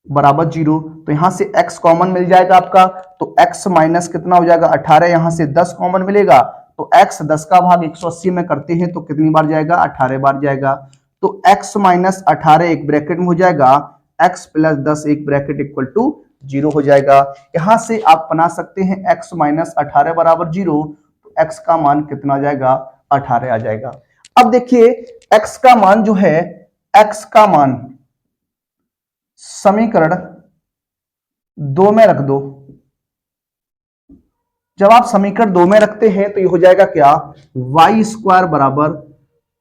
बराबर 0। तो यहां से x कॉमन मिल जाएगा आपका, तो x माइनस कितना हो जाएगा 18, यहां से 10 कॉमन मिलेगा तो x 10 का भाग 180 में करते हैं तो कितनी बार जाएगा 18 बार जाएगा। तो x माइनस 18 एक ब्रैकेट में हो जाएगा, x प्लस 10 एक ब्रैकेट इक्वल टू 0 हो जाएगा। यहां से आप बना सकते हैं x माइनस 18 बराबर 0, तो x का मान कितना आ जाएगा 18 आ जाएगा। अब देखिए x का मान जो है, x का मान समीकरण 2 में रख दो। जब आप समीकरण 2 में रखते हैं तो ये हो जाएगा क्या वाई स्क्वायर बराबर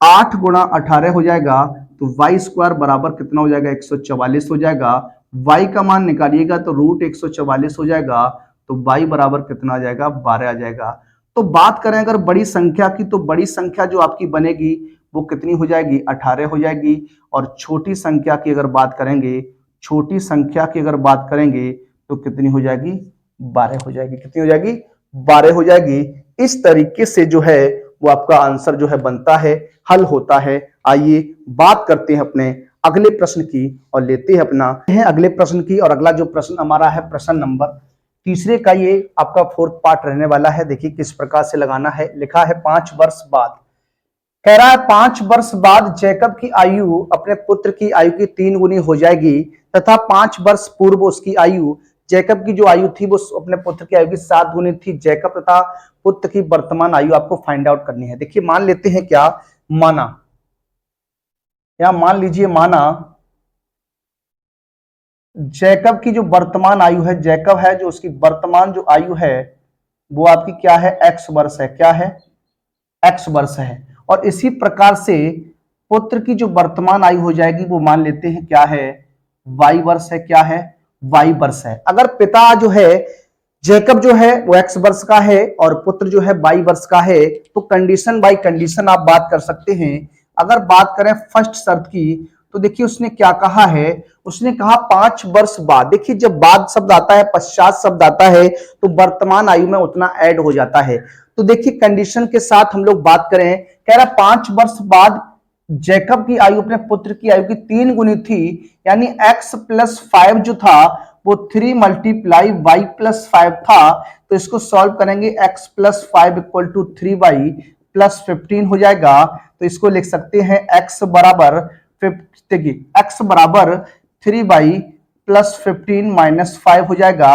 8 गुणा 18 हो जाएगा। तो वाई स्क्वायर बराबर कितना हो जाएगा 144 हो जाएगा। वाई का मान निकालिएगा तो रूट 144 हो जाएगा। तो वाई बराबर कितना आ जाएगा 12 आ जाएगा। तो बात करें अगर बड़ी संख्या की, तो बड़ी संख्या जो आपकी बनेगी वो कितनी हो जाएगी 18 हो जाएगी। और छोटी संख्या की अगर बात करेंगे, छोटी संख्या की अगर बात करेंगे तो कितनी हो जाएगी 12 हो जाएगी। कितनी हो जाएगी 12 हो जाएगी। इस तरीके से जो है वो आपका आंसर जो है बनता है, हल होता है। आइए बात करते हैं अपने अगले प्रश्न की और लेते हैं अपना अगले प्रश्न की। और अगला जो प्रश्न हमारा है प्रश्न नंबर तीसरे का, ये आपका 4th पार्ट रहने वाला है। देखिए किस प्रकार से लगाना है। लिखा है 5 वर्ष बाद, कह रहा है 5 वर्ष बाद जैकब की आयु अपने पुत्र की आयु की 3 गुनी हो जाएगी तथा 5 वर्ष पूर्व उसकी आयु, जैकब की जो आयु थी वो अपने पुत्र की आयु की 7 गुनी थी। जैकब तथा पुत्र की वर्तमान आयु आपको फाइंड आउट करनी है। देखिए मान लेते हैं क्या, माना या मान लीजिए माना जैकब की जो वर्तमान आयु है, जैकब है जो उसकी वर्तमान जो आयु है वो आपकी क्या है x वर्ष है। क्या है x वर्ष है। और इसी प्रकार से पुत्र की जो वर्तमान आयु हो जाएगी वो मान लेते हैं क्या है y वर्ष है। क्या है y वर्ष है। अगर पिता जो है जैकब जो है वो x वर्ष का है और पुत्र जो है y वर्ष का है, तो कंडीशन बाय कंडीशन आप बात कर सकते हैं। अगर बात करें फर्स्ट शर्त की, तो देखिए उसने क्या कहा है, उसने कहा 5 वर्ष बाद। देखिए जब बाद शब्द आता है, पश्चात शब्द आता है, तो वर्तमान आयु में उतना ऐड हो जाता है। तो देखिए कंडीशन के साथ हम लोग बात करें, कह रहा 5 वर्ष बाद जैकब की आयु अपने पुत्र की आयु की 3 गुनी थी, यानी x प्लस 5 जो था वो 3 मल्टीप्लाई y प्लस 5 था। तो इसको सॉल्व करेंगे, x plus 5 equal to 3y plus 15 हो जाएगा। तो इसको लिख सकते हैं x बराबर, देखिए x बराबर 3y+15 -5 हो जाएगा,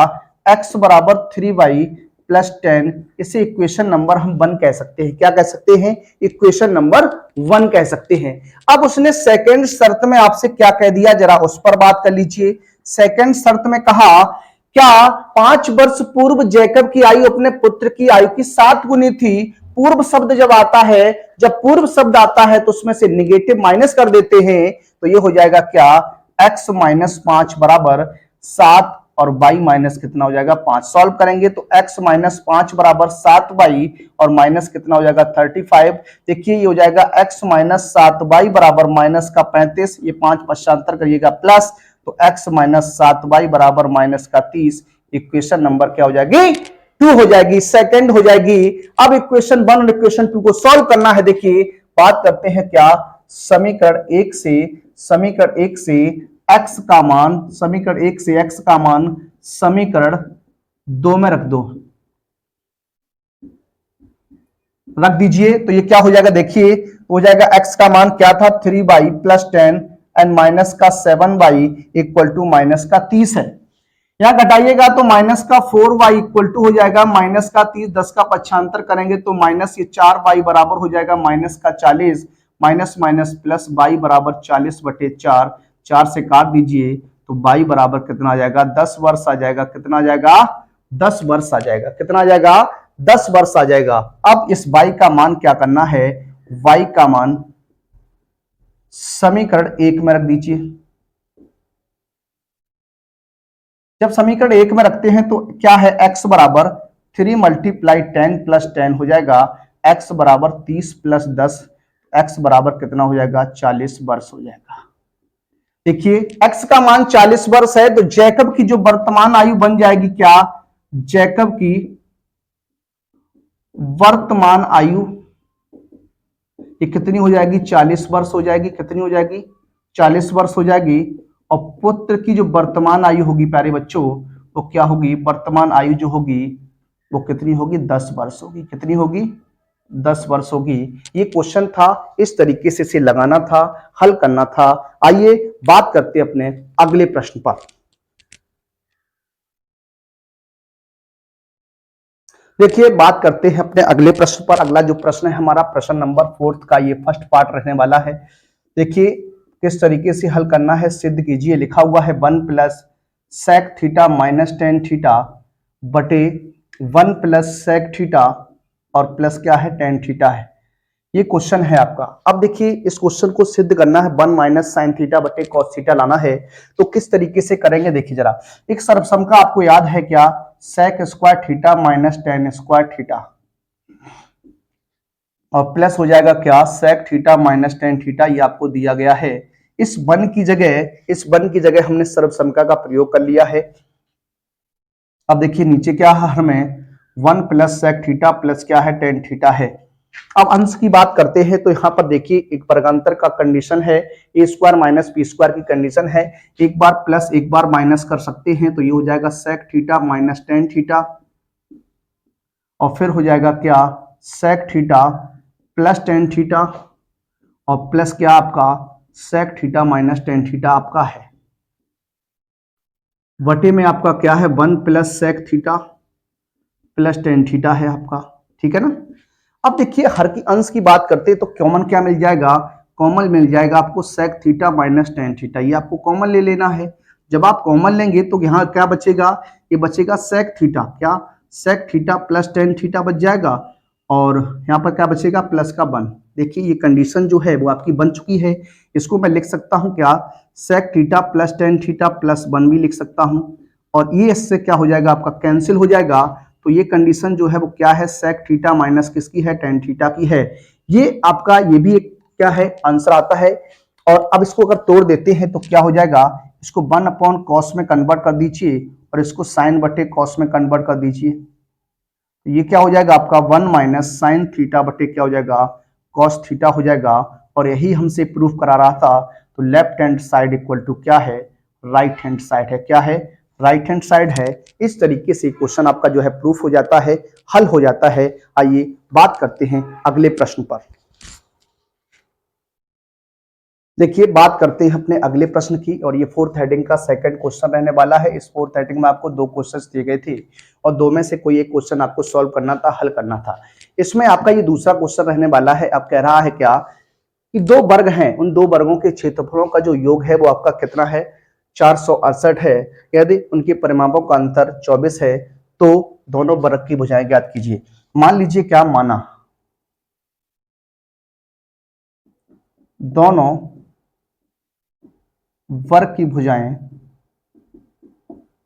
x बराबर 3y+10। इसे इक्वेशन नंबर हम 1 कह सकते हैं। क्या कह सकते हैं? इक्वेशन नंबर 1 कह सकते हैं। अब उसने सेकंड शर्त में आपसे क्या कह दिया, जरा उस पर बात कर लीजिए। सेकंड शर्त में कहा, क्या 5 वर्ष पूर्व जैकब की आयु अपने पुत्र की आयु की 7 गुनी थी? पूर्व शब्द जब आता है, जब पूर्व शब्द आता है तो उसमें से निगेटिव माइनस कर देते हैं, तो ये हो जाएगा क्या, x - 5 बराबर 7 और y माइनस कितना हो जाएगा 5। सॉल्व करेंगे तो x - 5 बराबर 7y और माइनस कितना हो जाएगा 35। देखिए ये हो जाएगा x - 7y बराबर माइनस का 35, ये 5 पश्चांतर करिएगा प्लस, तो x - 7y बराबर माइनस का 30। इक्वेशन नंबर क्या हो जाएगी? 2 हो जाएगी, सेकंड हो जाएगी। अब इक्वेशन 1 और इक्वेशन 2 को सॉल्व करना है। देखिए बात करते हैं क्या, समीकरण 1 से x का मान, समीकरण 1 से x का मान समीकरण 2 में रख दो, रख दीजिए। तो ये क्या हो जाएगा, देखिए हो जाएगा x का मान क्या था 3y+10 एंड माइनस का 7y इक्वल टू माइनस का 30 है। यहां घटाइएगा तो माइनस का 4y इक्वल टू हो जाएगा माइनस का 30, 10 का पक्षांतर करेंगे तो माइनस ये 4y बराबर हो जाएगा माइनस का 40, माइनस माइनस प्लस y बराबर 40/4, 4 से काट दीजिए तो y बराबर कितना आ जाएगा 10 वर्ष आ जाएगा। कितना आ जाएगा? 10 वर्ष आ जाएगा। कितना आ जाएगा? 10 वर्ष आ जाएगा। अब इस y का मान क्या करना है, y का मान समीकरण 1 में रख दीजिए। जब समीकरण 1 में रखते हैं तो क्या है, x बराबर 3 × 10 + 10 हो जाएगा, x बराबर 30 + 10, x बराबर कितना हो जाएगा 40 वर्ष हो जाएगा। देखिए x का मान 40 वर्ष है तो जैकब की जो वर्तमान आयु बन जाएगी क्या, जैकब की वर्तमान आयु ये कितनी हो जाएगी 40 वर्ष हो जाएगी। कितनी हो जाएगी? 40 वर्ष हो जाएगी। और पुत्र की जो वर्तमान आयु होगी प्यारे बच्चों, वो क्या होगी, वर्तमान आयु जो होगी वो कितनी होगी 10 वर्ष होगी। कितनी होगी? 10 वर्ष होगी। ये क्वेश्चन था, इस तरीके से इसे लगाना था, हल करना था। आइए बात करते हैं अपने अगले प्रश्न पर। देखिए बात करते हैं अपने अगले प्रश्न पर। अगला जो प्रश्न है हमारा प्रश्न नंबर 4 का ये फर्स्ट पार्ट रहने वाला है। देखिए किस तरीके से हल करना है, सिद्ध कीजिए। लिखा हुआ है 1 + sec थीटा - tan थीटा बटे 1 + sec थीटा और प्लस क्या है tan थीटा है। ये क्वेश्चन है आपका। अब देखिए इस क्वेश्चन को सिद्ध करना है, 1 - sin थीटा बटे cos थीटा लाना है। तो किस तरीके से करेंगे देखिए जरा। एक सर्वसम का आपको याद है क्या, sec square theta - tan square theta और प्लस हो जाएगा क्या sec थीटा - tan थीटा, ये आपको दिया गया है। इस 1 की जगह हमने सर्वसमका का प्रयोग कर लिया है। अब देखिए नीचे क्या है, हमें 1 + sec थीटा प्लस क्या है tan थीटा है। अब अंश की बात करते हैं तो यहां पर देखिए एक वर्गांतर का कंडीशन है, a² - b² की कंडीशन है। एक बार प्लस एक बार माइनस कर सकते हैं तो ये हो जाएगा sec थीटा - tan थीटा और फिर हो जाएगा क्या sec theta plus tan theta और प्लस क्या आपका sec थीटा - tan थीटा आपका है। वटे में आपका क्या है 1 + sec theta plus tan theta है आपका। ठीक है ना। अब देखिए हर की अंश की बात करते हैं तो कॉमन क्या मिल जाएगा, कॉमन मिल जाएगा आपको sec थीटा - tan थीटा, ये आपको कॉमन ले लेना है। जब आप कॉमन लेंगे तो यहाँ क्या बचेगा, ये बचेगा sec थीटा, क्या sec theta plus tan theta बच जाएगा और यहाँ पर क्या बचेगा प्लस का 1। देखिए ये कंडीशन जो है वो आपकी बन चुकी है। इसको मैं लिख सकता हूँ क्या sec theta plus tan theta plus 1 भी लिख सकता हूँ और ये इससे क्या हो जाएगा आपका कैंसिल हो जाएगा। तो ये कंडीशन जो है वो क्या है sec थीटा माइनस किसकी है tan थीटा की है। ये आपका ये भी एक क्या है आंसर आता है। और अब इसको अगर तोड़ देते हैं तो क्या हो जाएगा, इसको 1/cos में कन्वर्ट कर दीजिए और इसको sin बटे cos में कन्वर्ट कर दीजिए। ये क्या हो जाएगा आपका 1 - sin थीटा बटे क्या हो जाएगा cos थीटा हो जाएगा। और यही हमसे प्रूफ करा रहा था। तो left hand side equal to क्या है, राइट हैंड साइड है। क्या है, राइट हैंड साइड है। इस तरीके से क्वेश्चन आपका जो है प्रूफ हो जाता है, हल हो जाता है। आइए बात करते हैं अगले प्रश्न पर। देखिए बात करते हैं अपने अगले प्रश्न की, और ये फोर्थ हेडिंग का सेकंड क्वेश्चन रहने वाला है। इस फोर्थ हेडिंग में आपको दो क्वेश्चंस दिए गए थे और दो में से कोई एक क्वेश्चन आपको सॉल्व करना था, हल करना था। इसमें आपका ये दूसरा क्वेश्चन रहने वाला है। अब कह रहा है क्या कि दो वर्ग हैं, उन दो वर्गों के क्षेत्रफलों का जो योग है वो आपका कितना है, 468 है। यदि उनके परिमापों का अंतर 24 है तो दोनों वर्ग की भुजाएं ज्ञात कीजिए। मान लीजिए क्या माना, दोनों वर्ग की भुजाएं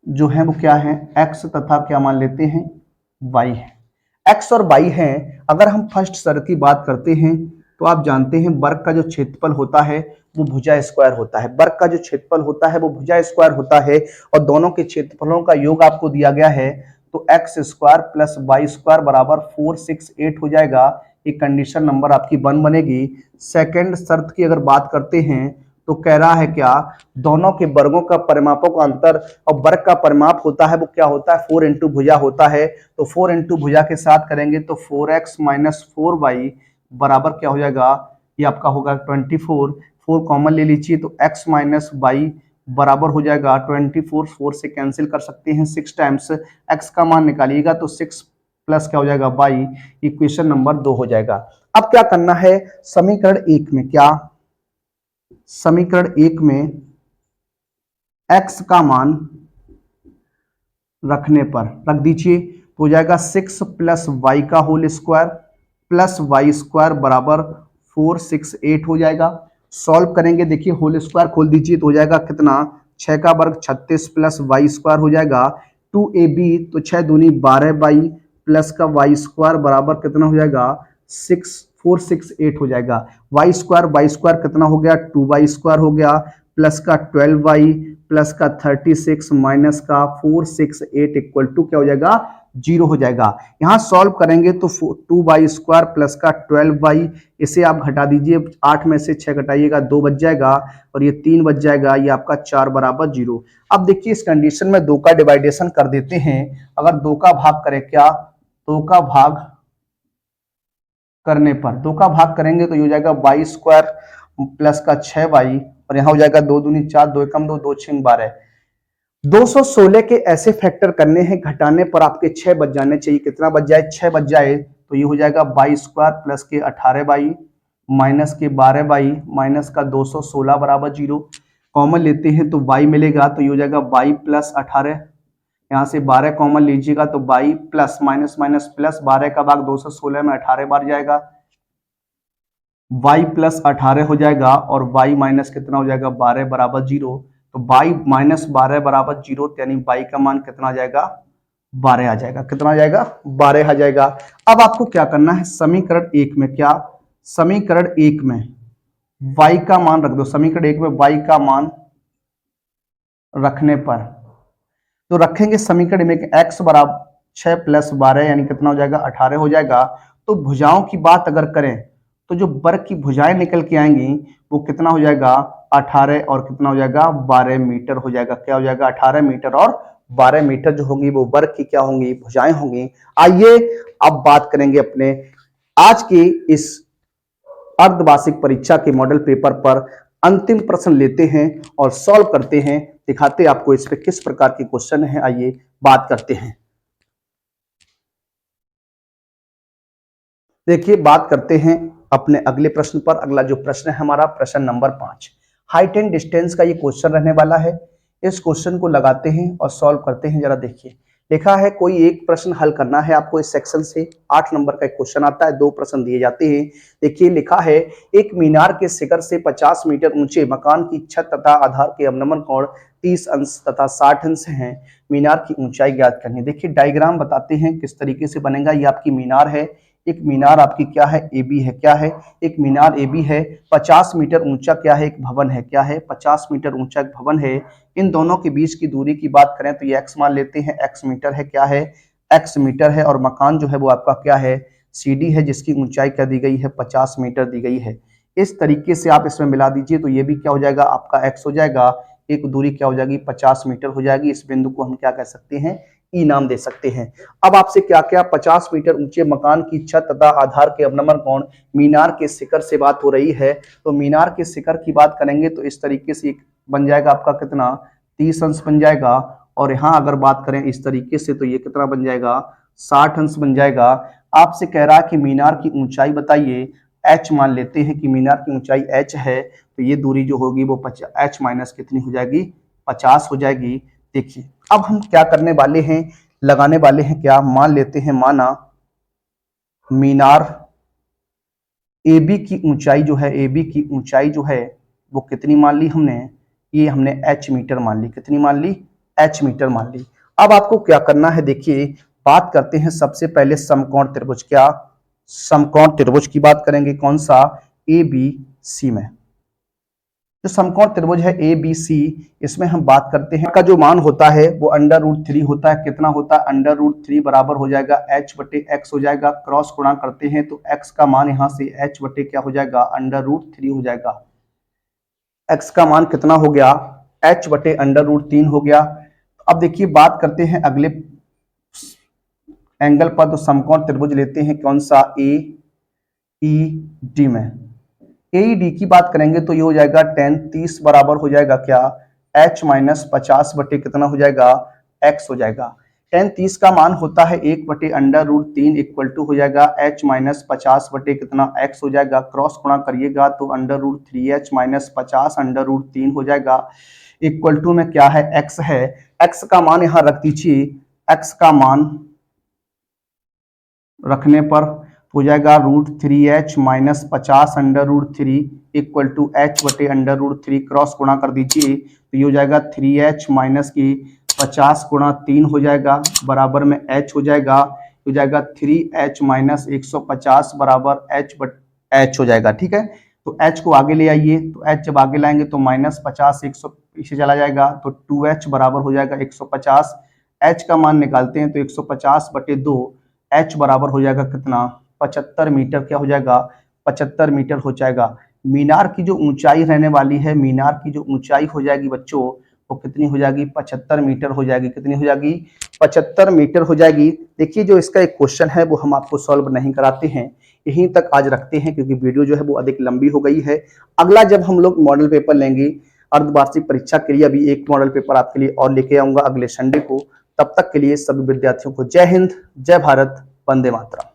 जो हैं वो क्या है, x तथा क्या मान लेते हैं, y है। x और y है। अगर हम फर्स्ट शर्त की बात करते हैं तो आप जानते हैं वर्ग का जो क्षेत्रफल होता है वो भुजा स्क्वायर होता है। वर्ग का जो क्षेत्रफल होता है वो भुजा स्क्वायर होता है और दोनों के क्षेत्रफलों का योग आपको दिया गया है, तो x square plus y square बराबर 468 हो जाएगा। ये कंडीशन नंबर आपकी 1 बनेगी। सेकंड शर्त की अगर बात करते हैं तो कह रहा है क्या, दोनों के वर्गों का परिमापों का अंतर, और वर्ग का परिमाप होता है वो क्या होता है, 4 इंटू भुजा होता है। तो 4 इंटू भुजा के साथ करेंगे तो 4x माइनस 4y बराबर क्या हो जाएगा, ये आपका होगा 24। 4 कॉमन ले लीजिए तो x माइनस वाई बराबर हो जाएगा 24। 4 से कैंसिल कर सकते हैं, 6 टाइम्स x का मान निकालिएगा तो 6 प्लस क्या हो जाएगा y, इक्वेशन नंबर 2 हो जाएगा। अब क्या करना है, समीकरण 1 में क्या, समीकरण 1 में x का मान रखने पर रख दीजिए तो हो जाएगा 6 प्लस वाई का whole square plus y square बराबर 468 हो जाएगा। सॉल्व करेंगे, देखिए होल स्क्वायर खोल दीजिए तो हो जाएगा कितना, 6 का वर्ग 36 प्लस वाई स्क्वायर हो जाएगा 2ab, तो 6 दूनी 12y प्लस का वाई स्क्वायर बराबर कितना हो जाएगा 468 हो जाएगा। वाई स्क्वायर कितना हो गया, 2y स्क्वायर हो गया प्लस का 12y प्लस का 36 माइनस का 468 इक्वल टू क्या हो जाएगा, 0 हो जाएगा। यहां सॉल्व करेंगे तो 2y स्क्वायर प्लस का 12y, इसे आप घटा दीजिए, 8 में से 6 घटाइएगा 2 बच जाएगा और ये 3 बच जाएगा, ये आपका 4 बराबर 0। अब देखिए इस कंडीशन में 2 का डिवाइडेशन कर देते हैं। अगर 2 का भाग करें क्या, 2 का भाग करने पर, 2 का भाग करेंगे तो ये हो जाएगा वाई स्क्वायर प्लस का 6y, और यहां हो जाएगा 2 दूनी 4, 2 एकम 2, 2 6 12। 216 के ऐसे फैक्टर करने हैं, घटाने पर आपके 6 बच जाने चाहिए। कितना बच जाए, 6 बच जाए तो ये हो जाएगा वाई स्क्वायर प्लस के 18y माइनस के 12y माइनस का 216 बराबर 0। कॉमन लेते हैं तो y मिलेगा तो ये हो जाएगा y प्लस 18, यहाँ से 12 कॉमन लीजिएगा तो y plus minus minus plus, 12 का भाग 216 में 18 बार जाएगा, y प्लस 18 हो जाएगा और y माइनस कितना हो जाएगा 12 बराबर 0। तो y माइनस 12 बराबर 0, यानी y का मान कितना आ जाएगा, 12 आ जाएगा। कितना आ जाएगा, 12 आ जाएगा। अब आपको क्या करना है, समीकरण 1 में क्या, समीकरण 1 में y का मान रख दो। समीकरण 1 में y का मान रखने पर तो रखेंगे समीकरण में x बराबर 6 प्लस 12 यानी कितना हो जाएगा, 18 हो जाएगा। तो भुजाओं की बात अगर करें तो जो वर्ग की भुजाएं निकल के आएंगी वो कितना हो जाएगा, 18 और कितना हो जाएगा, 12 मीटर हो जाएगा। क्या हो जाएगा, 18 मीटर और 12 मीटर जो होंगी वो वर्ग की क्या होंगी, भुजाएं होंगी। आइए अब बात करेंगे अपने आज की इस अर्धवार्षिक परीक्षा के मॉडल पेपर पर अंतिम प्रश्न लेते हैं और सॉल्व करते हैं, दिखाते हैं आपको इस पे किस प्रकार के क्वेश्चन है। आइए बात करते हैं। देखिए बात करते हैं अपने अगले प्रश्न पर। अगला जो प्रश्न है हमारा प्रश्न नंबर 5, हाइट एंड डिस्टेंस का ये क्वेश्चन रहने वाला है। इस क्वेश्चन को लगाते हैं और सॉल्व करते हैं। जरा देखिए, लिखा है कोई एक प्रश्न हल करना है आपको इस सेक्शन से। 8 नंबर का एक क्वेश्चन आता है, 2 प्रश्न दिए जाते हैं। देखिए लिखा है एक मीनार के शिखर से 50 मीटर ऊंचे मकान की छत तथा आधार के अवनमन कोण 30 अंश तथा 60 अंश हैं। मीनार की ऊंचाई ज्ञात करनी है। देखिए डायग्राम बताते हैं किस तरीके से बनेगा। ये आपकी मीनार है, एक मीनार आपकी क्या है, ए बी है। क्या है, एक मीनार ए बी है। 50 मीटर ऊंचा क्या है, एक भवन है। क्या है, 50 मीटर ऊंचा एक भवन है। इन दोनों के बीच की दूरी की बात करें तो ये एक्स मान लेते हैं, एक्स मीटर है। क्या है, एक्स मीटर है। और मकान जो है वो आपका क्या है, सी डी है, जिसकी ऊंचाई क्या दी गई है, 50 मीटर दी गई है। इस तरीके से आप इसमें मिला दीजिए तो ये भी क्या हो जाएगा, आपका एक्स हो जाएगा। एक दूरी क्या हो जाएगी, 50 मीटर हो जाएगी। इस बिंदु को हम क्या कह सकते हैं, इनाम दे सकते हैं। अब आपसे क्या क्या 50 मीटर ऊंचे मकान की छत तथा आधार के अवनमन कोण मीनार के शिखर से बात हो रही है। तो मीनार के शिखर की बात करेंगे तो इस तरीके से बन जाएगा आपका कितना 30 अंश बन जाएगा। और यहाँ अगर बात करें इस तरीके से तो ये कितना बन जाएगा 60 अंश बन जाएगा। आपसे कह रहा है कि मीनार की ऊंचाई बताइए। h मान लेते हैं कि मीनार की ऊंचाई h है, तो ये दूरी जो होगी वो h माइनस कितनी हो जाएगी 50 हो जाएगी। देखिए अब हम क्या करने वाले हैं, लगाने वाले हैं क्या, मान लेते हैं माना मीनार AB की ऊंचाई जो है, AB की ऊंचाई जो है वो कितनी मान ली हमने, ये हमने h मीटर मान ली, कितनी मान ली h मीटर मान ली। अब आपको क्या करना है, देखिए बात करते हैं सबसे पहले समकोण त्रिभुज, क्या समकोण त्रिभुज की बात करेंगे, कौन सा ABC में। जो समकोण त्रिभुज है ABC, इसमें हम बात करते हैं का जो मान होता है वो √3 होता है, कितना होता है √3 बराबर हो जाएगा h बटे x हो जाएगा। क्रॉस गुणा करते हैं तो x का मान यहां से h बटे क्या हो जाएगा √3 हो जाएगा। x का मान कितना हो गया h बटे √3 हो गया। अब देखिए बात करते हैं अगले एंगल पर, तो समकोण त्रिभुज लेते हैं कौन सा AED में। AED की बात करेंगे तो ये हो जाएगा tan 30 बराबर हो जाएगा क्या h माइनस 50 बटे कितना हो जाएगा x हो जाएगा। tan 30 का मान होता है 1 बटे √3 इक्वल टू हो जाएगा h माइनस 50 बटे कितना x हो जाएगा। क्रॉस गुणा करिएगा तो √3h माइनस 50 √3 हो जाएगा। इक्वल टू में क्या है x है, x का मान यहाँ रख दीजिए। x का मान रखने पर हो जाएगा √3h minus 50 √3 equal to h बटे √3। क्रॉस गुणा कर दीजिए तो ये हो जाएगा 3h माइनस की 50 गुणा 3 हो जाएगा बराबर में h हो जाएगा, हो जाएगा 3h माइनस 150 बराबर h हो जाएगा। ठीक है, तो h को आगे ले आइए, तो h जब आगे लाएंगे तो माइनस 50 100 पीछे चला जाएगा तो 2h बराबर हो जाएगा 150। h का मान निकालते हैं तो 150 बटे 2, h बराबर हो जाएगा कितना 75 मीटर, क्या हो जाएगा 75 मीटर हो जाएगा। मीनार की जो ऊंचाई रहने वाली है, मीनार की जो ऊंचाई हो जाएगी बच्चों वो कितनी हो जाएगी 75 मीटर हो जाएगी, कितनी हो जाएगी 75 मीटर हो जाएगी। देखिए जो इसका एक क्वेश्चन है वो हम आपको सॉल्व नहीं कराते हैं, यहीं तक आज रखते हैं क्योंकि वीडियो जो है वो अधिक लंबी हो गई है। अगला जब हम लोग मॉडल पेपर लेंगे अर्धवार्षिक परीक्षा के लिए, अभी एक मॉडल पेपर आपके लिए और लेके आऊंगा अगले संडे को। तब तक के लिए सभी विद्यार्थियों को जय हिंद, जय भारत, वंदे मातरम।